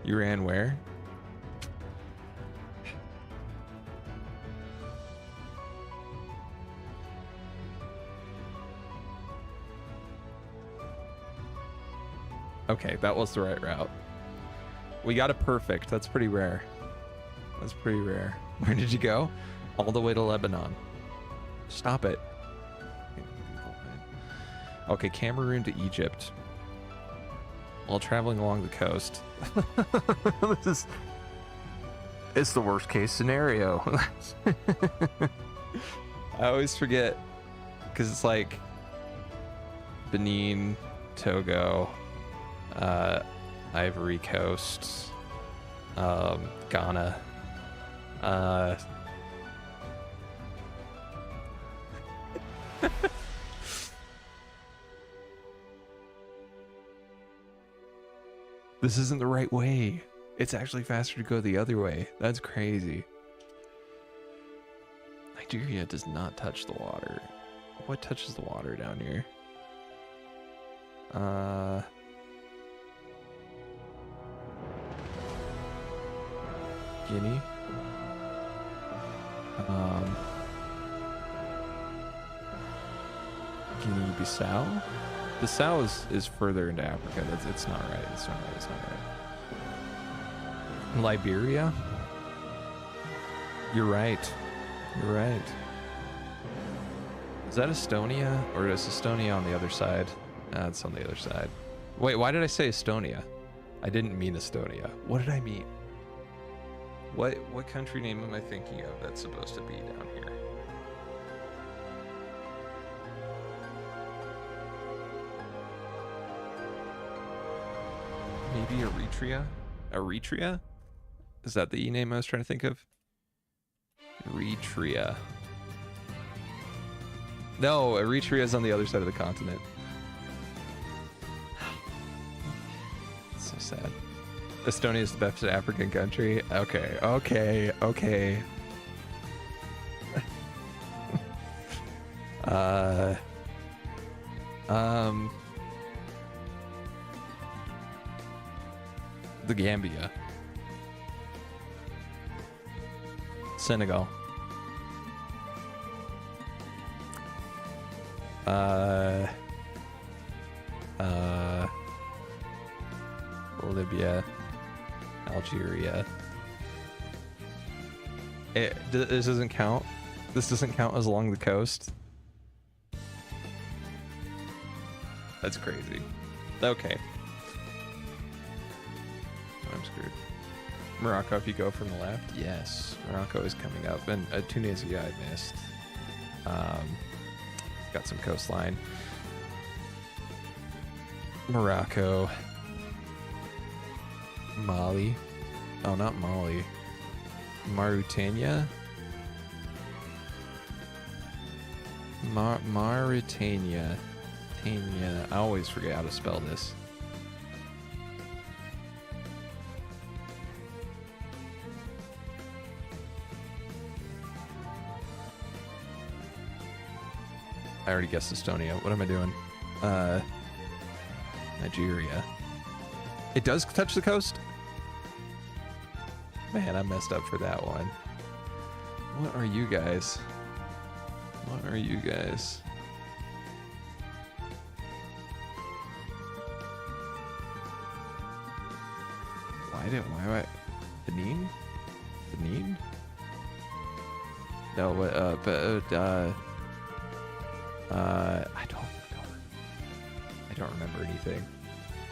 You ran where? Okay, that was the right route. We got it perfect. That's pretty rare. That's pretty rare. Where did you go? All the way to Lebanon. Stop it. Okay, Cameroon to Egypt. While traveling along the coast. It's the worst case scenario. I always forget because it's like Benin, Togo, Ivory Coast, Ghana, this isn't the right way. It's actually faster to go the other way. That's crazy. Nigeria does not touch the water. What touches the water down here? Guinea. Guinea-Bissau. Bissau is further into Africa. It's not right. It's not right. It's not right. Liberia. You're right. You're right. Is that Estonia, or is Estonia on the other side? It's on the other side. Wait, why did I say Estonia? I didn't mean Estonia. What did I mean? What country name am I thinking of that's supposed to be down here? Maybe Eritrea? Eritrea? Is that the name I was trying to think of? Eritrea. No, Eritrea is on the other side of the continent. So sad. Estonia is the best African country. Okay, okay, okay. The Gambia. Senegal. Libya. Algeria. This doesn't count. This doesn't count as along the coast. That's crazy. Okay. I'm screwed. Morocco, if you go from the left, yes, Morocco is coming up, and Tunisia I missed. Got some coastline. Morocco. Mali. Oh, not Mali. Mauritania. Mauritania. Tania. I always forget how to spell this. I already guessed Estonia. What am I doing? Nigeria. It does touch the coast? Man, I messed up for that one. What are you guys? What are you guys? Why Benin? Benin? No, I don't remember anything.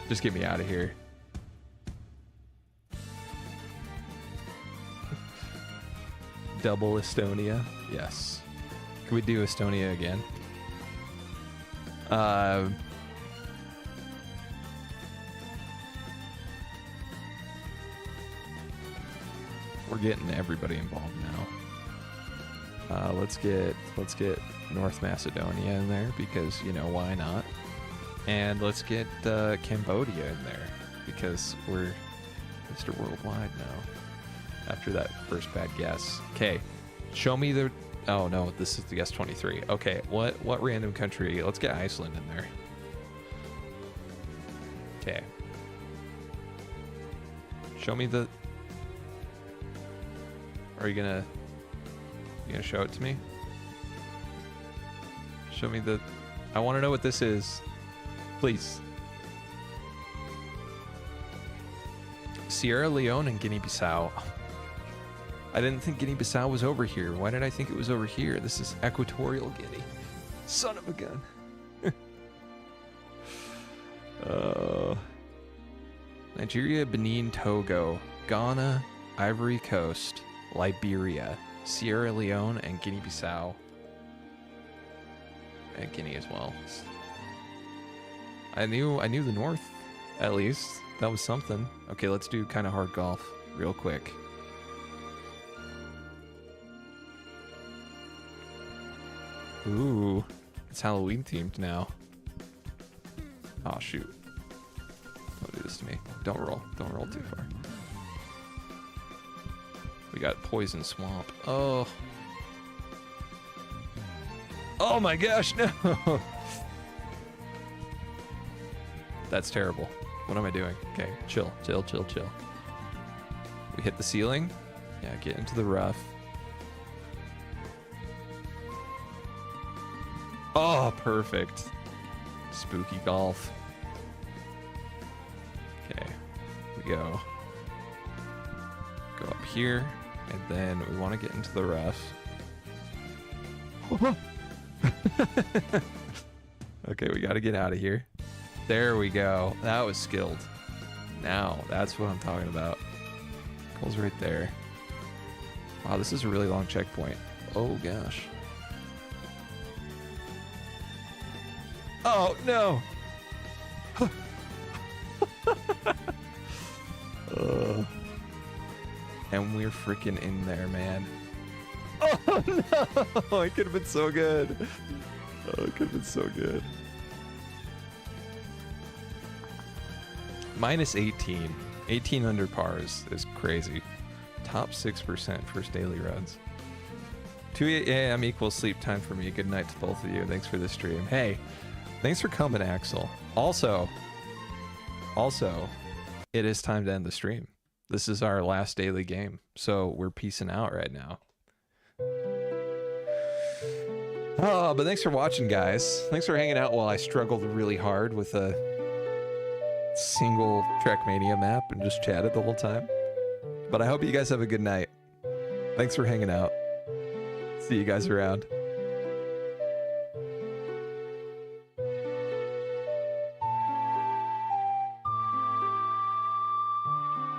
Just get me out of here. Double Estonia. Yes. Can we do Estonia again? We're getting everybody involved now. Let's get North Macedonia in there because, you know, why not? And let's get Cambodia in there because we're Mr. Worldwide now. After that first bad guess. Okay, show me the... Oh no, this is the guess 23. Okay, what random country? Let's get Iceland in there. Okay. Show me the... Are you gonna show it to me? Show me the... I want to know what this is. Please. Sierra Leone and Guinea-Bissau. I didn't think Guinea-Bissau was over here. Why did I think it was over here? This is Equatorial Guinea. Son of a gun. Nigeria, Benin, Togo, Ghana, Ivory Coast, Liberia, Sierra Leone, and Guinea-Bissau. And Guinea as well. I knew the north, at least. That was something. Okay, let's do kind of hard golf real quick. Ooh, it's Halloween themed now. Oh shoot. Don't do this to me. Don't roll too far. We got Poison Swamp. Oh. Oh my gosh, no. That's terrible. What am I doing? Okay, chill. We hit the ceiling. Yeah, get into the rough. Oh, perfect. Spooky golf. Okay, we go up here, and then we want to get into the rough. Okay, we got to get out of here. There we go. That was skilled. Now, that's what I'm talking about. Goal's right there. Wow, this is a really long checkpoint. Oh, gosh. Oh, no. And we're freaking in there, man. Oh, no. It could have been so good. Oh, it could have been so good. Minus 18. 18 under pars is crazy. Top 6% first daily runs. 2 a.m. equals sleep time for me. Good night to both of you. Thanks for the stream. Hey, thanks for coming, Axel. Also, it is time to end the stream. This is our last daily game, so we're peacing out right now. Oh, but thanks for watching, guys. Thanks for hanging out while I struggled really hard with a single Trackmania map and just chatted the whole time. But I hope you guys have a good night. Thanks for hanging out. See you guys around.